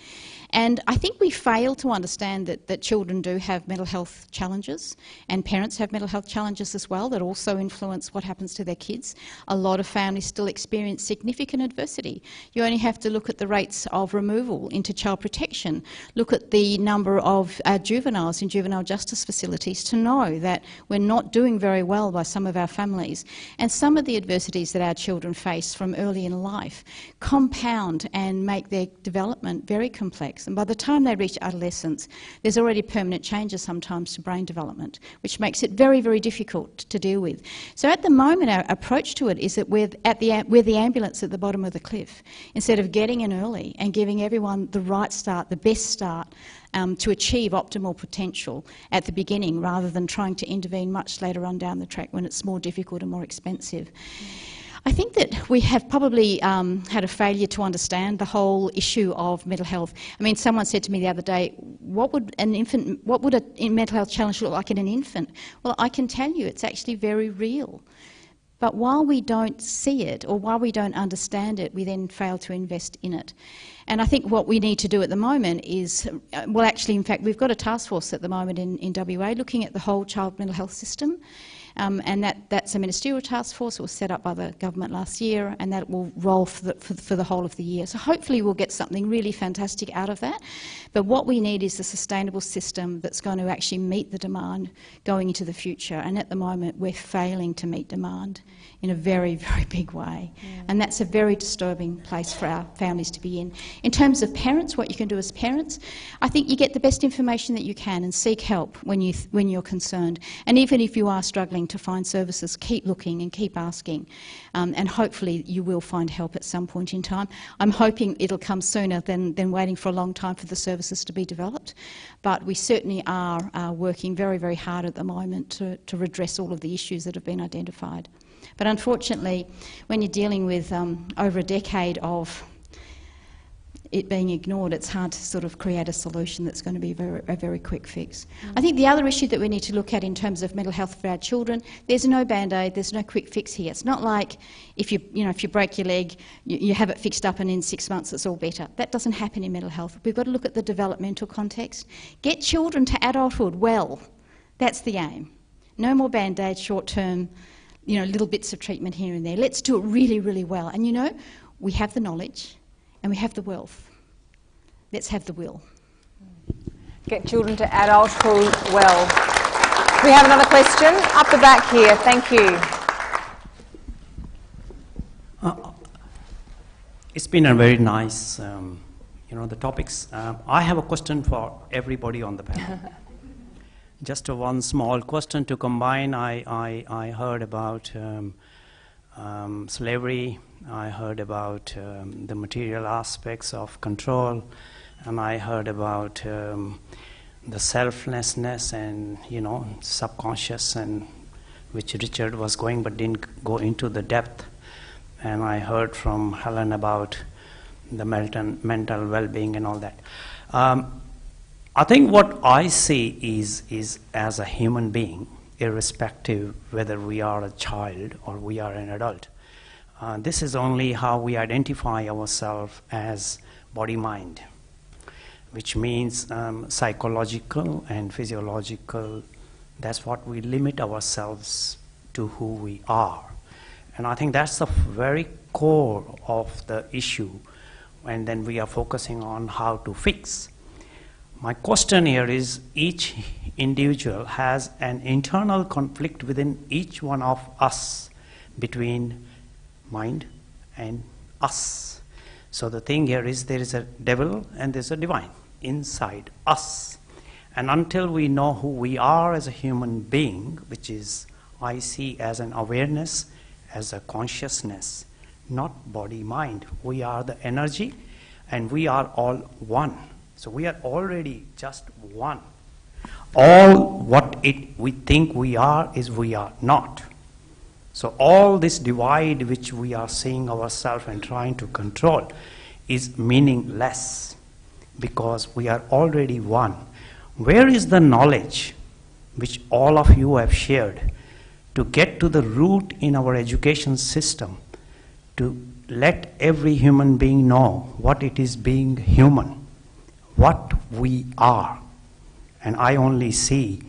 And I think we fail to understand that children do have mental health challenges, and parents have mental health challenges as well that also influence what happens to their kids. A lot of families still experience significant adversity. You only have to look at the rates of removal into child protection, look at the number of juveniles in juvenile justice facilities to know that we're not doing very well by some of our families. And some of the adversities that our children face from early in life compound and make their development very complex. And by the time they reach adolescence, there's already permanent changes sometimes to brain development, which makes it very, very difficult to deal with. So at the moment, our approach to it is that we're the ambulance at the bottom of the cliff. Instead of getting in early and giving everyone the right start, the best start, to achieve optimal potential at the beginning, rather than trying to intervene much later on down the track when it's more difficult and more expensive. I think that we have probably had a failure to understand the whole issue of mental health. I mean, someone said to me the other day, what would a mental health challenge look like in an infant? Well, I can tell you it's actually very real. But while we don't see it, or while we don't understand it, we then fail to invest in it. And I think what we need to do at the moment is, well, actually, in fact, we've got a task force at the moment in WA looking at the whole child mental health system. And that's a ministerial task force. It was set up by the government last year, and that will roll for the whole of the year. So hopefully we'll get something really fantastic out of that. But what we need is a sustainable system that's going to actually meet the demand going into the future. And at the moment we're failing to meet demand in a very, very big way. Yeah. And that's a very disturbing place for our families to be in. In terms of parents, what you can do as parents, I think you get the best information that you can and seek help when you're concerned. And even if you are struggling to find services, keep looking and keep asking. And hopefully you will find help at some point in time. I'm hoping it'll come sooner than waiting for a long time for the services to be developed. But we certainly are working very, very hard at the moment to redress all of the issues that have been identified. But unfortunately, when you're dealing with over a decade of it being ignored, it's hard to sort of create a solution that's going to be a very quick fix. I think the other issue that we need to look at in terms of mental health for our children, there's no band-aid, there's no quick fix here. It's not like if you break your leg, you have it fixed up and in 6 months it's all better. That doesn't happen in mental health. We've got to look at the developmental context. Get children to adulthood well. That's the aim. No more band-aid, short-term, little bits of treatment here and there. Let's do it really, really well. And we have the knowledge and we have the wealth. Let's have the will. Get children to adulthood well. We have another question up the back here. Thank you. It's been a very nice, the topics. I have a question for everybody on the panel. Just one small question to combine. I heard about slavery. I heard about the material aspects of control, and I heard about the selflessness and subconscious, and which Richard was going but didn't go into the depth. And I heard from Helen about the mental well-being and all that. I think what I see is as a human being, irrespective whether we are a child or we are an adult. This is only how we identify ourselves as body-mind, which means psychological and physiological. That's what we limit ourselves to who we are. And I think that's the very core of the issue and then we are focusing on how to fix. My question here is, each individual has an internal conflict within each one of us between mind and us. So the thing here is, there is a devil and there's a divine inside us. And until we know who we are as a human being, which is I see as an awareness, as a consciousness, not body-mind. We are the energy and we are all one. So we are already just one. All what we think we are is we are not. So all this divide which we are seeing ourselves and trying to control is meaningless, because we are already one. Where is the knowledge which all of you have shared to get to the root in our education system, to let every human being know what it is being human, what we are? And I only see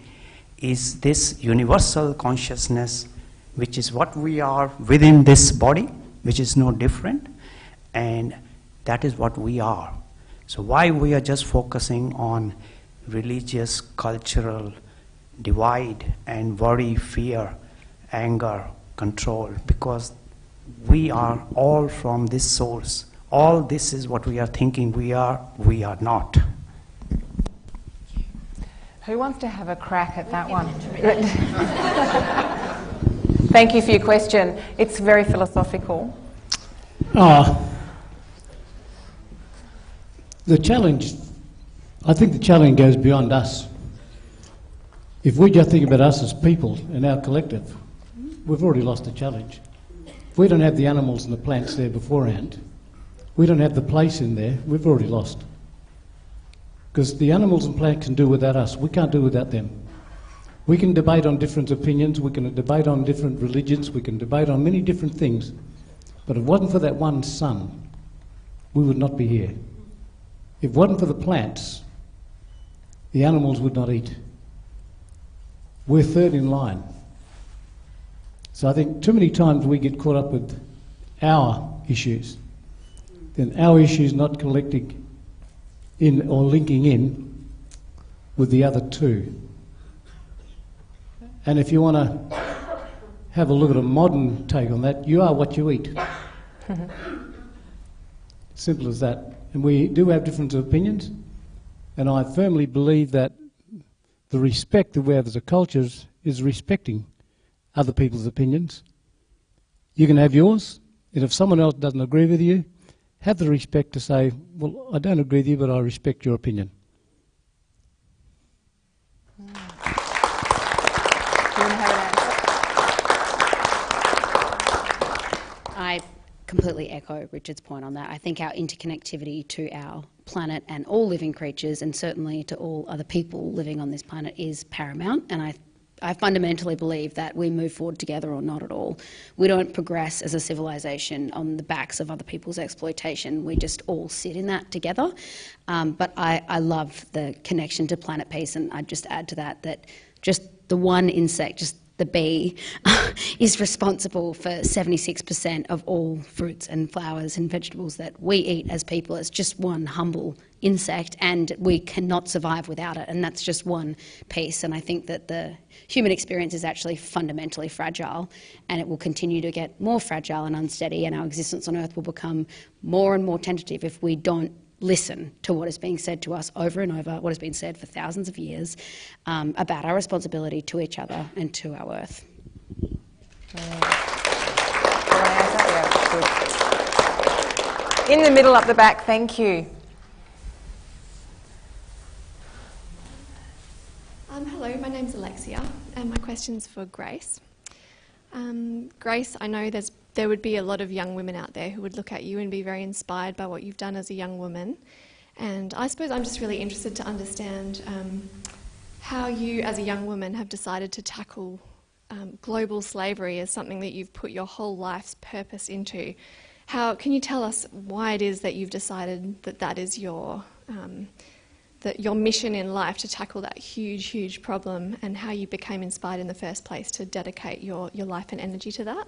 is this universal consciousness, which is what we are within this body, which is no different, and that is what we are. So why we are just focusing on religious, cultural divide and worry, fear, anger, control? Because we are all from this source. All this is what we are thinking we are not. Who wants to have a crack at that one? Thank you for your question. It's very philosophical. The challenge, I think the challenge goes beyond us. If we just think about us as people and our collective, we've already lost the challenge. If we don't have the animals and the plants there beforehand, we don't have the place in there, we've already lost. Because the animals and plants can do without us, we can't do without them. We can debate on different opinions, we can debate on different religions, we can debate on many different things, but if it wasn't for that one sun, we would not be here. If it wasn't for the plants, the animals would not eat. We're third in line. So I think too many times we get caught up with our issues. Then our issues not collecting in or linking in with the other two. And if you want to have a look at a modern take on that, you are what you eat. Simple as that. And we do have different opinions, and I firmly believe that the respect that we have as a culture is respecting other people's opinions. You can have yours, and if someone else doesn't agree with you, have the respect to say, well, I don't agree with you, but I respect your opinion. Do you want to have an answer? I completely echo Richard's point on that. I think our interconnectivity to our planet and all living creatures, and certainly to all other people living on this planet, is paramount. And I fundamentally believe that we move forward together or not at all. We don't progress as a civilization on the backs of other people's exploitation. We just all sit in that together. But I love the connection to planet peace, and I'd just add to that that just the one insect, just the bee, is responsible for 76% of all fruits and flowers and vegetables that we eat as people. It's just one humble insect, and we cannot survive without it, and that's just one piece. And I think that the human experience is actually fundamentally fragile, and it will continue to get more fragile and unsteady, and our existence on Earth will become more and more tentative if we don't listen to what is being said to us over and over, what has been said for thousands of years, about our responsibility to each other and to our Earth. In the middle up the back, thank you. Hello, my name's Alexia, and my question's for Grace. Grace, I know there would be a lot of young women out there who would look at you and be very inspired by what you've done as a young woman. And I suppose I'm just really interested to understand how you, as a young woman, have decided to tackle global slavery as something that you've put your whole life's purpose into. Can you tell us why it is that you've decided that that is your mission in life, to tackle that huge, huge problem, and how you became inspired in the first place to dedicate your life and energy to that?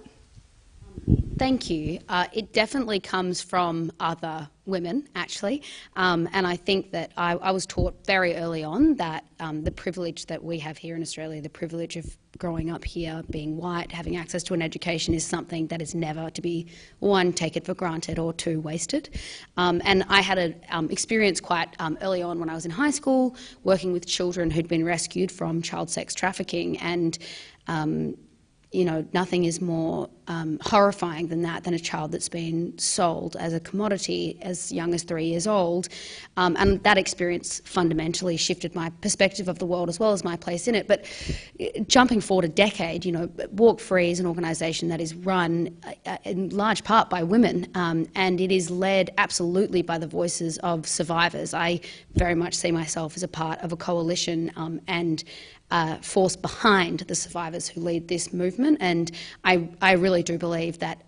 Thank you. It definitely comes from other women, actually, and I think that I was taught very early on that the privilege that we have here in Australia, the privilege of growing up here, being white, having access to an education is something that is never to be, one, taken for granted or two, wasted. And I had an experience quite early on when I was in high school, working with children who'd been rescued from child sex trafficking, and you know, nothing is more horrifying than that, than a child that's been sold as a commodity as young as 3 years old. And that experience fundamentally shifted my perspective of the world as well as my place in it. But jumping forward a decade, you know, Walk Free is an organisation that is run in large part by women, and it is led absolutely by the voices of survivors. I very much see myself as a part of a coalition and force behind the survivors who lead this movement, and I really do believe that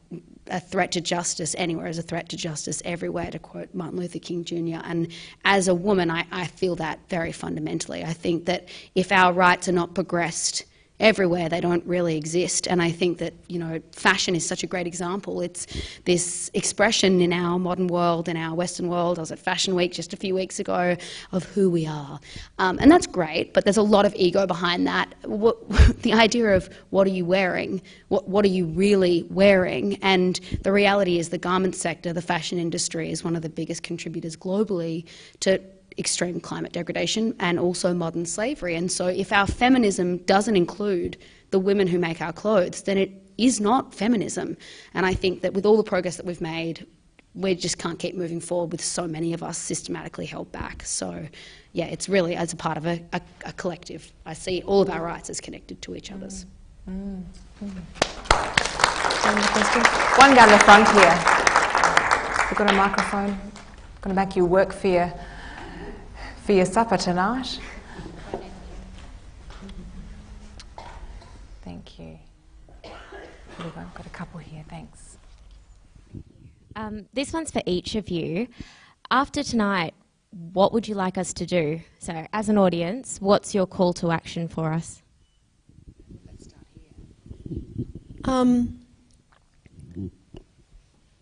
a threat to justice anywhere is a threat to justice everywhere, to quote Martin Luther King Jr. And as a woman, I feel that very fundamentally. I think that if our rights are not progressed everywhere, they don't really exist. And I think that, you know, fashion is such a great example. It's this expression in our modern world, in our Western world. I was at Fashion Week just a few weeks ago, of who we are. And that's great, but there's a lot of ego behind that. The idea of what are you wearing? What are you really wearing? And the reality is the garment sector, the fashion industry, is one of the biggest contributors globally to extreme climate degradation and also modern slavery. And so if our feminism doesn't include the women who make our clothes, then it is not feminism. And I think that with all the progress that we've made, we just can't keep moving forward with so many of us systematically held back. So yeah, it's really as a part of a collective. I see all of our rights as connected to each other's. One down the front here. You've got a microphone. I'm going to make you work for your supper tonight. Thank you. We've got a couple here, thanks. This one's for each of you. After tonight, what would you like us to do? So, as an audience, what's your call to action for us? Let's start here.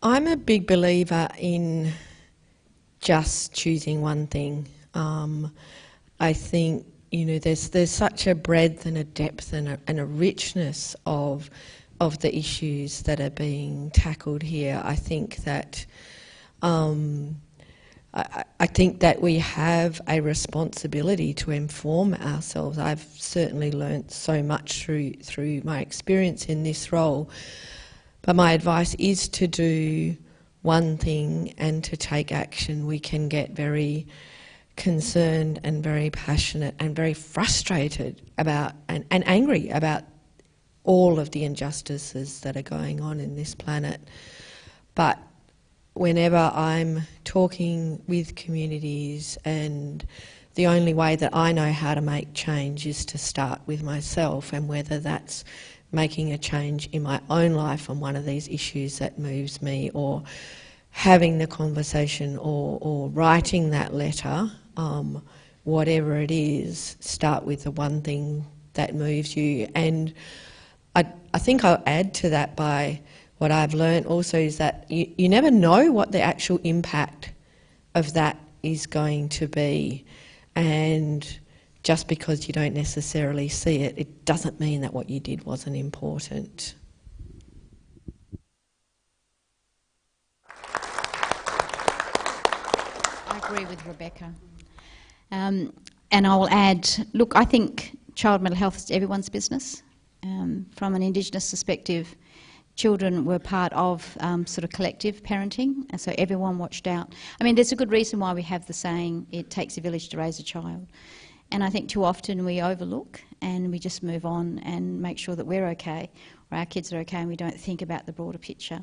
I'm a big believer in just choosing one thing. I think, you know, there's such a breadth and a depth and a richness of the issues that are being tackled here. I think that I think that we have a responsibility to inform ourselves. I've certainly learnt so much through my experience in this role, but my advice is to do one thing and to take action. We can get very concerned and very passionate and very frustrated about and angry about all of the injustices that are going on in this planet. But whenever I'm talking with communities, and the only way that I know how to make change is to start with myself, and whether that's making a change in my own life on one of these issues that moves me, or having the conversation, or writing that letter, whatever it is, start with the one thing that moves you. And I think I'll add to that by what I've learned also is that you never know what the actual impact of that is going to be. And just because you don't necessarily see it, it doesn't mean that what you did wasn't important. I agree with Rebecca. And I will add, look, I think child mental health is everyone's business. From an Indigenous perspective, children were part of sort of collective parenting, and so everyone watched out. I mean, there's a good reason why we have the saying, it takes a village to raise a child. And I think too often we overlook and we just move on and make sure that we're okay, or our kids are okay, and we don't think about the broader picture.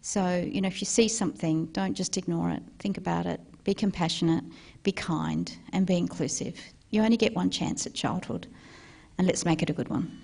So, you know, if you see something, don't just ignore it. Think about it. Be compassionate, be kind, and be inclusive. You only get one chance at childhood, and let's make it a good one.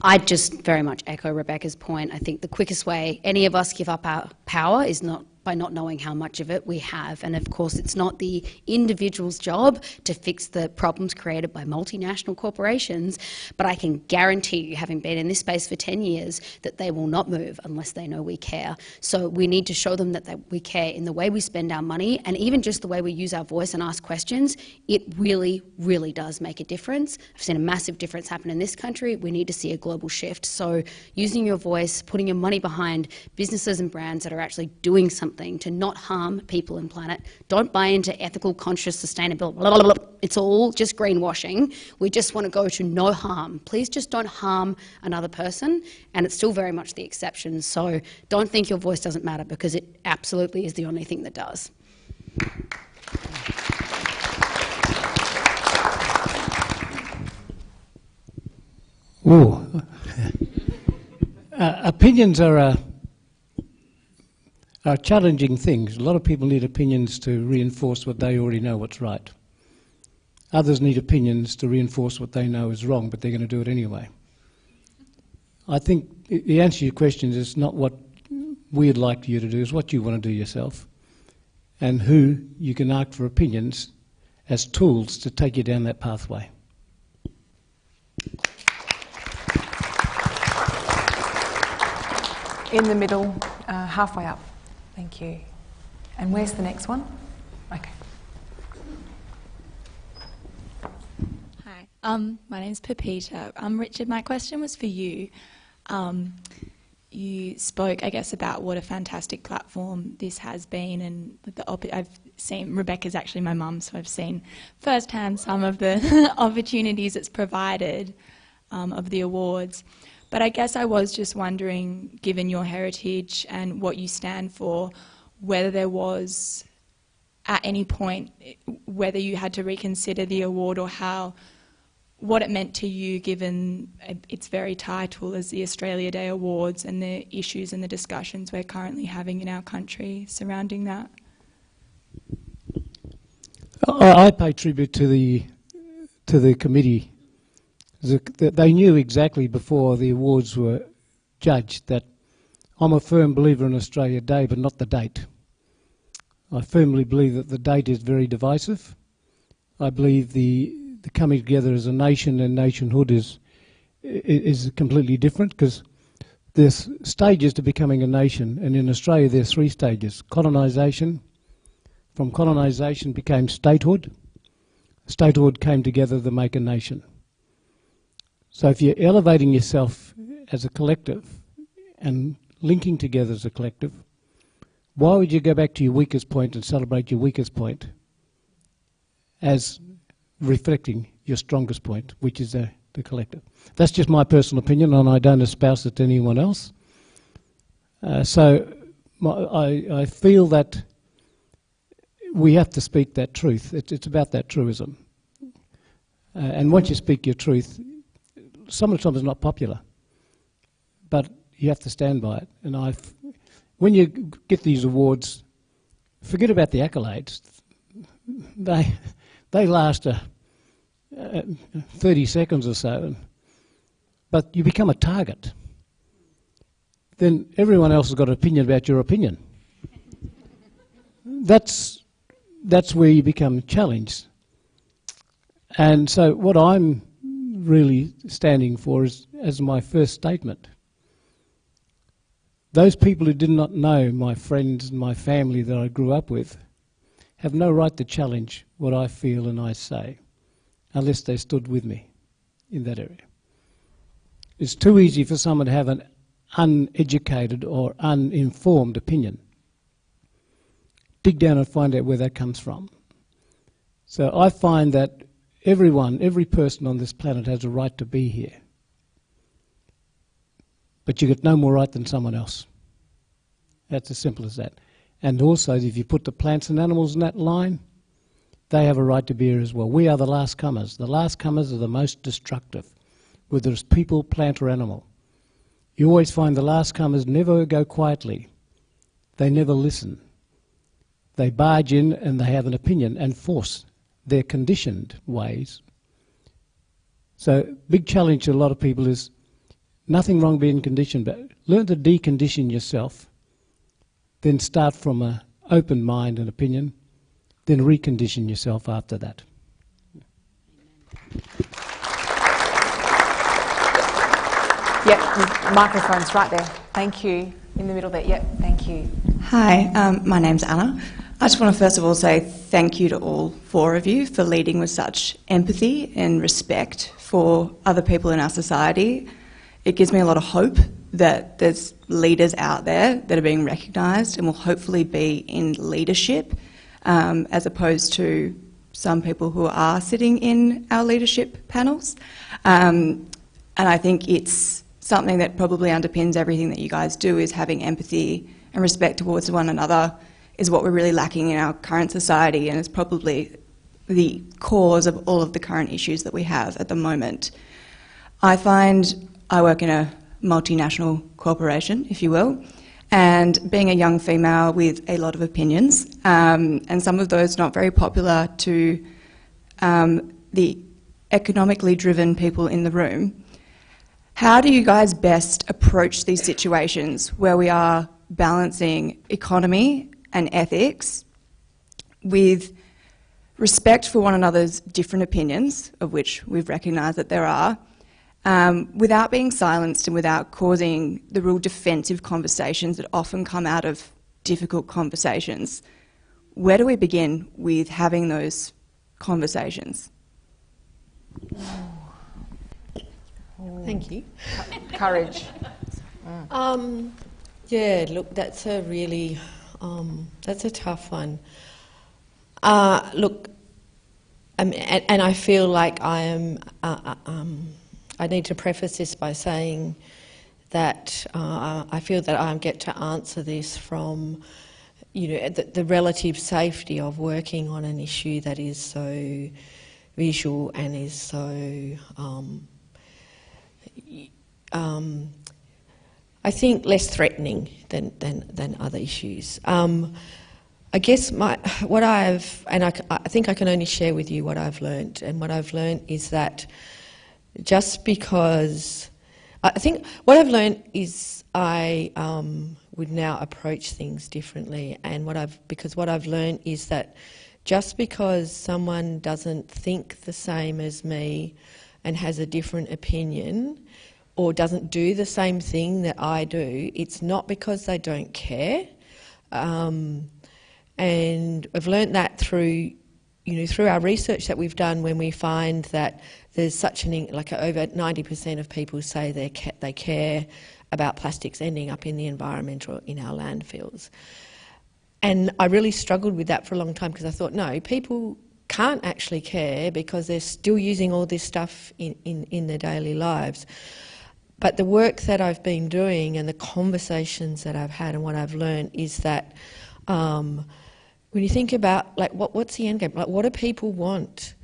I'd just very much echo Rebecca's point. I think the quickest way any of us give up our power is not by not knowing how much of it we have. And of course, it's not the individual's job to fix the problems created by multinational corporations, but I can guarantee you, having been in this space for 10 years, that they will not move unless they know we care. So we need to show them that we care in the way we spend our money, and even just the way we use our voice and ask questions. It really, really does make a difference. I've seen a massive difference happen in this country. We need to see a global shift. So using your voice, putting your money behind businesses and brands that are actually doing something to not harm people and planet. Don't buy into ethical, conscious, sustainable, blah, blah, blah, blah. It's all just greenwashing. We just want to go to no harm. Please just don't harm another person, and it's still very much the exception. So don't think your voice doesn't matter, because it absolutely is the only thing that does. Ooh. Opinions are challenging things. A lot of people need opinions to reinforce what they already know what's right. Others need opinions to reinforce what they know is wrong, but they're going to do it anyway. I think the answer to your question is not what we'd like you to do, is what you want to do yourself, and who you can ask for opinions as tools to take you down that pathway. In the middle, halfway up. Thank you. And where's the next one? Okay. Hi, my name's Pepita. Richard, my question was for you. You spoke, I guess, about what a fantastic platform this has been, and I've seen, Rebecca's actually my mum, so I've seen firsthand some of the opportunities it's provided of the awards. But I guess I was just wondering, given your heritage and what you stand for, whether there was, at any point, whether you had to reconsider the award, or what it meant to you, given its very title as the Australia Day Awards, and the issues and the discussions we're currently having in our country surrounding that. I pay tribute to the committee. They knew exactly before the awards were judged that I'm a firm believer in Australia Day, but not the date. I firmly believe that the date is very divisive. I believe the coming together as a nation and nationhood is completely different, because there's stages to becoming a nation, and in Australia there's 3 stages. Colonisation. From colonisation became statehood. Statehood came together to make a nation. So if you're elevating yourself as a collective and linking together as a collective, why would you go back to your weakest point and celebrate your weakest point as reflecting your strongest point, which is the collective? That's just my personal opinion, and I don't espouse it to anyone else. I feel that we have to speak that truth. It's about that truism. And once you speak your truth, sometimes it's not popular, but you have to stand by it. And when you get these awards, forget about the accolades. They last 30 seconds or so, but you become a target. Then everyone else has got an opinion about your opinion. That's where you become challenged. And so what I'm really standing for is, as my first statement, those people who did not know my friends and my family that I grew up with have no right to challenge what I feel and I say, unless they stood with me in that area. It's too easy for someone to have an uneducated or uninformed opinion. Dig down and find out where that comes from. So I find that every person on this planet has a right to be here. But you get no more right than someone else. That's as simple as that. And also, if you put the plants and animals in that line, they have a right to be here as well. We are the last comers. The last comers are the most destructive, whether it's people, plant or animal. You always find the last comers never go quietly. They never listen. They barge in and they have an opinion and force their conditioned ways. So big challenge to a lot of people is nothing wrong being conditioned, but learn to decondition yourself then start from an open mind and opinion, then recondition yourself after that. Yep, microphone's right there. Thank you. In the middle there. Yep, thank you. Hi, my name's Anna. I just want to first of all say thank you to all four of you for leading with such empathy and respect for other people in our society. It gives me a lot of hope that there's leaders out there that are being recognised and will hopefully be in leadership, as opposed to some people who are sitting in our leadership panels. And I think it's something that probably underpins everything that you guys do, is having empathy and respect towards one another is what we're really lacking in our current society, and is probably the cause of all of the current issues that we have at the moment. I work in a multinational corporation, if you will, and being a young female with a lot of opinions, and some of those not very popular to the economically driven people in the room, how do you guys best approach these situations where we are balancing economy and ethics with respect for one another's different opinions, of which we've recognised that there are, without being silenced and without causing the real defensive conversations that often come out of difficult conversations? Where do we begin with having those conversations? Thank you. Courage. Yeah, look, that's a really, that's a tough one. Look, and I feel like I am, I need to preface this by saying that I feel that I get to answer this from, you know, the relative safety of working on an issue that is so visual and is so, I think, less threatening than other issues. I guess I think I can only share with you what I've learnt, and what I've learnt is that just because, I think what I've learnt is I would now approach things differently, and what I've learnt is that just because someone doesn't think the same as me and has a different opinion, or doesn't do the same thing that I do, it's not because they don't care. And I've learnt that through our research that we've done, when we find that there's such like over 90% of people say they care about plastics ending up in the environment or in our landfills. And I really struggled with that for a long time, because I thought, no, people can't actually care because they're still using all this stuff in their daily lives. But the work that I've been doing and the conversations that I've had and what I've learned is that when you think about, like, what's the end game? Like, what do people want?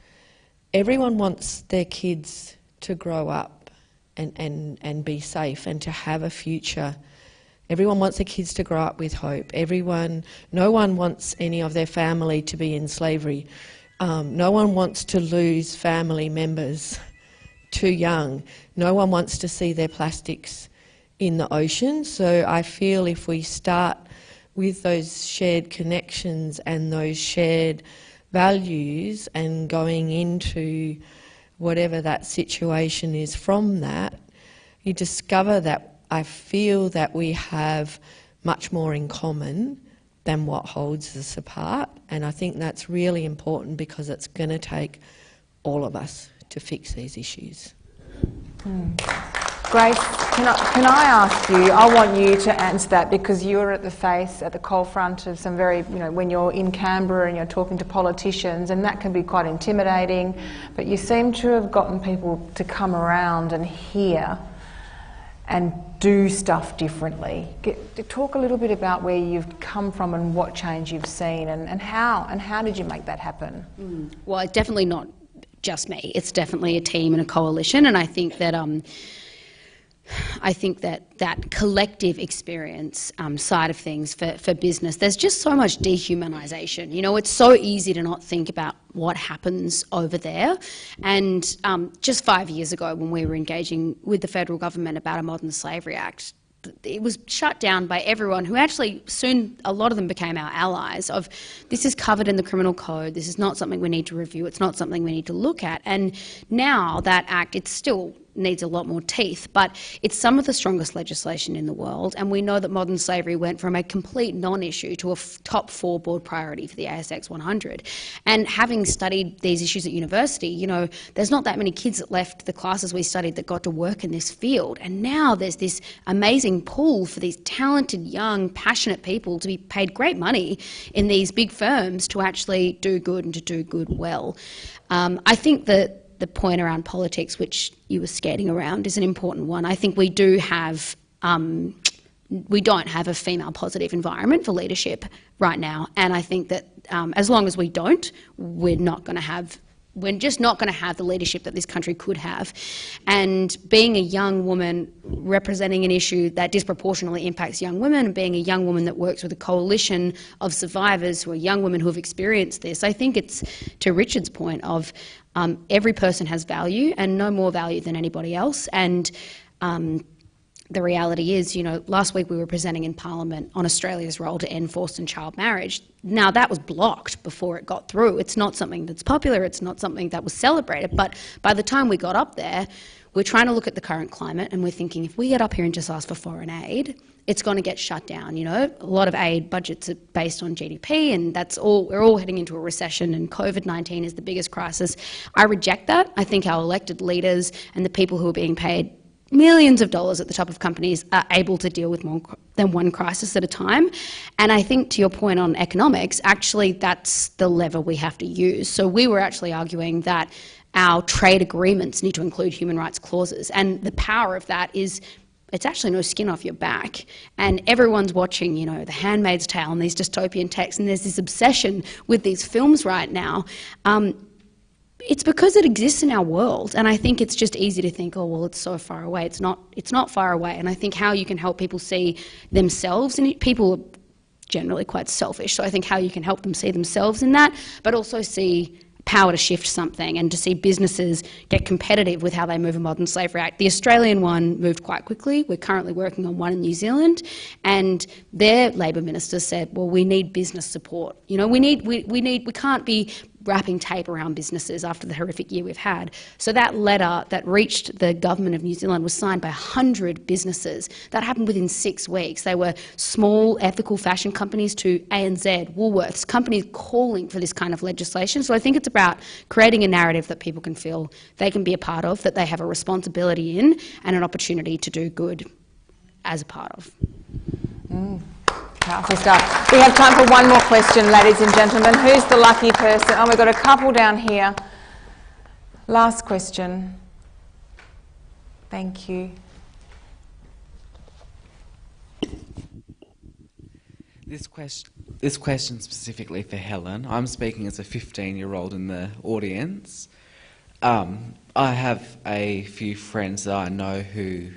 Everyone wants their kids to grow up and be safe and to have a future. Everyone wants their kids to grow up with hope. No one wants any of their family to be in slavery. No one wants to lose family members too young. No one wants to see their plastics in the ocean. So I feel if we start with those shared connections and those shared values and going into whatever that situation is from that, you discover that I feel that we have much more in common than what holds us apart. And I think that's really important, because it's going to take all of us to fix these issues. Grace, can I ask you, I want you to answer that, because you're at the coal front of some very, when you're in Canberra and you're talking to politicians, and that can be quite intimidating, but you seem to have gotten people to come around and hear and do stuff differently. Talk a little bit about where you've come from and what change you've seen, and how did you make that happen? Well, it's definitely not just me. It's definitely a team and a coalition, and I think that that collective experience side of things for business, there's just so much dehumanisation. It's so easy to not think about what happens over there. And just 5 years ago, when we were engaging with the federal government about a Modern Slavery Act, it was shut down by everyone who actually soon, a lot of them became our allies of, this is covered in the criminal code, this is not something we need to review, it's not something we need to look at. And now that act, it still needs a lot more teeth, but it's some of the strongest legislation in the world, and we know that modern slavery went from a complete non-issue to a top 4 board priority for the ASX 100. And having studied these issues at university, you know, there's not that many kids that left the classes we studied that got to work in this field, and now there's this amazing pool for these talented, young, passionate people to be paid great money in these big firms to actually do good and to do good well. I think that the point around politics, which you were skating around, is an important one. I think we don't have a female positive environment for leadership right now, and I think that as long as we don't, we're just not going to have the leadership that this country could have. And being a young woman representing an issue that disproportionately impacts young women, and being a young woman that works with a coalition of survivors who are young women who have experienced this, I think it's, to Richard's point, of every person has value, and no more value than anybody else. And the reality is, you know, last week we were presenting in Parliament on Australia's role to end forced and child marriage. Now, that was blocked before it got through. It's not something that's popular, it's not something that was celebrated, but by the time we got up there, we're trying to look at the current climate, and we're thinking, if we get up here and just ask for foreign aid, it's going to get shut down. You know, a lot of aid budgets are based on GDP, and that's all. We're all heading into a recession, and COVID-19 is the biggest crisis. I reject that. I think our elected leaders and the people who are being paid millions of dollars at the top of companies are able to deal with more than one crisis at a time. And I think, to your point on economics, actually that's the lever we have to use. So we were actually arguing that our trade agreements need to include human rights clauses, and the power of that is, it's actually no skin off your back. And everyone's watching, you know, The Handmaid's Tale and these dystopian texts, and there's this obsession with these films right now. It's because it exists in our world, and I think it's just easy to think, oh, well, it's so far away. It's not far away. And I think how you can help people see themselves, and people are generally quite selfish, so I think how you can help them see themselves in that, but also see power to shift something, and to see businesses get competitive with how they move a Modern Slavery Act. The Australian one moved quite quickly. We're currently working on one in New Zealand, and their Labor minister said, well, we need business support. You know, we can't be wrapping tape around businesses after the horrific year we've had. So that letter that reached the government of New Zealand was signed by 100 businesses. That happened within 6 weeks. They were small ethical fashion companies to ANZ, Woolworths, companies calling for this kind of legislation. So I think it's about creating a narrative that people can feel they can be a part of, that they have a responsibility in, and an opportunity to do good as a part of. Powerful stuff. We have time for one more question, ladies and gentlemen. Who's the lucky person? Oh, we've got a couple down here. Last question. Thank you. This question specifically for Helen. I'm speaking as a 15-year-old in the audience. I have a few friends that I know who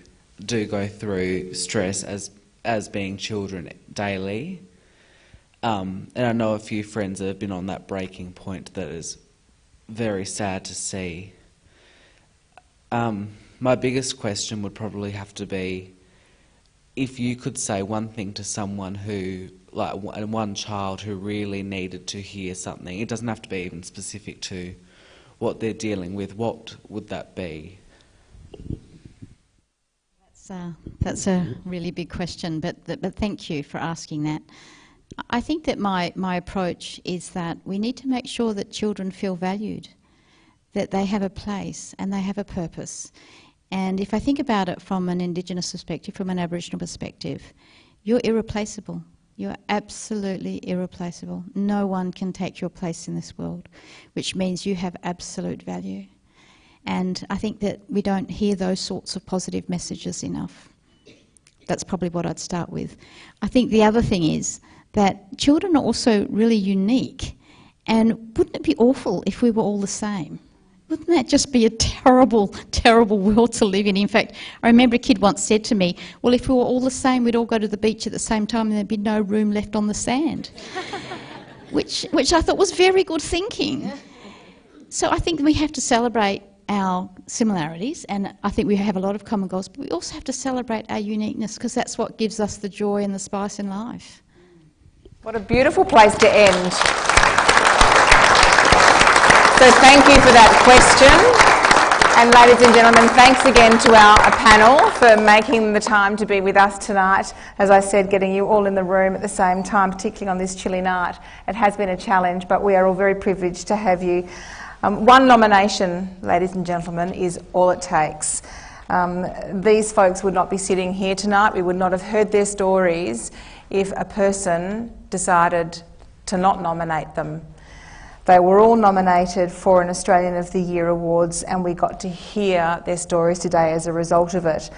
do go through stress as being children daily, and I know a few friends that have been on that breaking point that is very sad to see. My biggest question would probably have to be, if you could say one thing to someone who, like one child who really needed to hear something, it doesn't have to be even specific to what they're dealing with, what would that be? That's a really big question, but thank you for asking that. I think that my approach is that we need to make sure that children feel valued, that they have a place and they have a purpose. And if I think about it from an Indigenous perspective, from an Aboriginal perspective, you're irreplaceable. You're absolutely irreplaceable. No one can take your place in this world, which means you have absolute value. And I think that we don't hear those sorts of positive messages enough. That's probably what I'd start with. I think the other thing is that children are also really unique. And wouldn't it be awful if we were all the same? Wouldn't that just be a terrible, terrible world to live in? In fact, I remember a kid once said to me, well, if we were all the same, we'd all go to the beach at the same time and there'd be no room left on the sand. which I thought was very good thinking. So I think we have to celebrate our similarities, and I think we have a lot of common goals, but we also have to celebrate our uniqueness, because that's what gives us the joy and the spice in life. What a beautiful place to end. So thank you for that question. And ladies and gentlemen, thanks again to our panel for making the time to be with us tonight. As I said, getting you all in the room at the same time, particularly on this chilly night. It has been a challenge, but we are all very privileged to have you. One nomination, ladies and gentlemen, is all it takes. These folks would not be sitting here tonight. We would not have heard their stories if a person decided to not nominate them. They were all nominated for an Australian of the Year awards, and we got to hear their stories today as a result of it.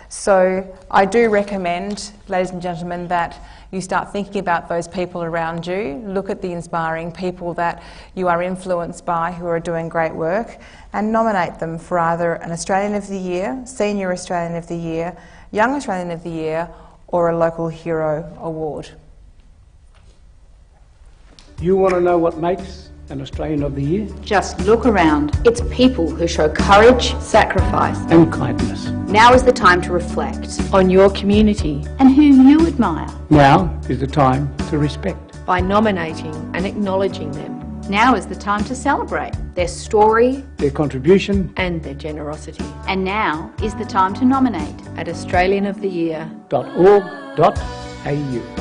So I do recommend, ladies and gentlemen, that you start thinking about those people around you. Look at the inspiring people that you are influenced by who are doing great work, and nominate them for either an Australian of the Year, Senior Australian of the Year, Young Australian of the Year, or a Local Hero Award. You want to know what makes an Australian of the Year? Just look around. It's people who show courage, sacrifice, and kindness. Now is the time to reflect on your community and whom you admire. Now is the time to respect. by nominating and acknowledging them. Now is the time to celebrate their story, their contribution, and their generosity. And now is the time to nominate at australianoftheyear.org.au.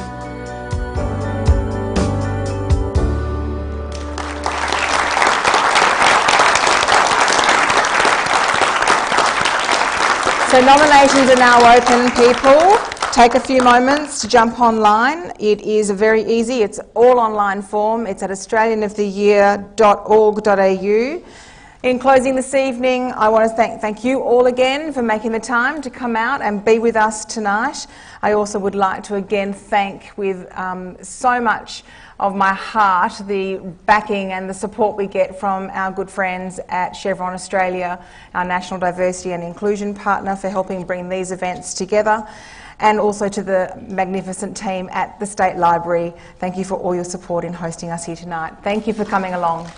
So nominations are now open, people. Take a few moments to jump online. It is very easy. It's all online form. It's at australianoftheyear.org.au. In closing this evening, I want to thank you all again for making the time to come out and be with us tonight. I also would like to again thank with so much of my heart the backing and the support we get from our good friends at Chevron Australia, our National Diversity and Inclusion Partner, for helping bring these events together, and also to the magnificent team at the State Library. Thank you for all your support in hosting us here tonight. Thank you for coming along.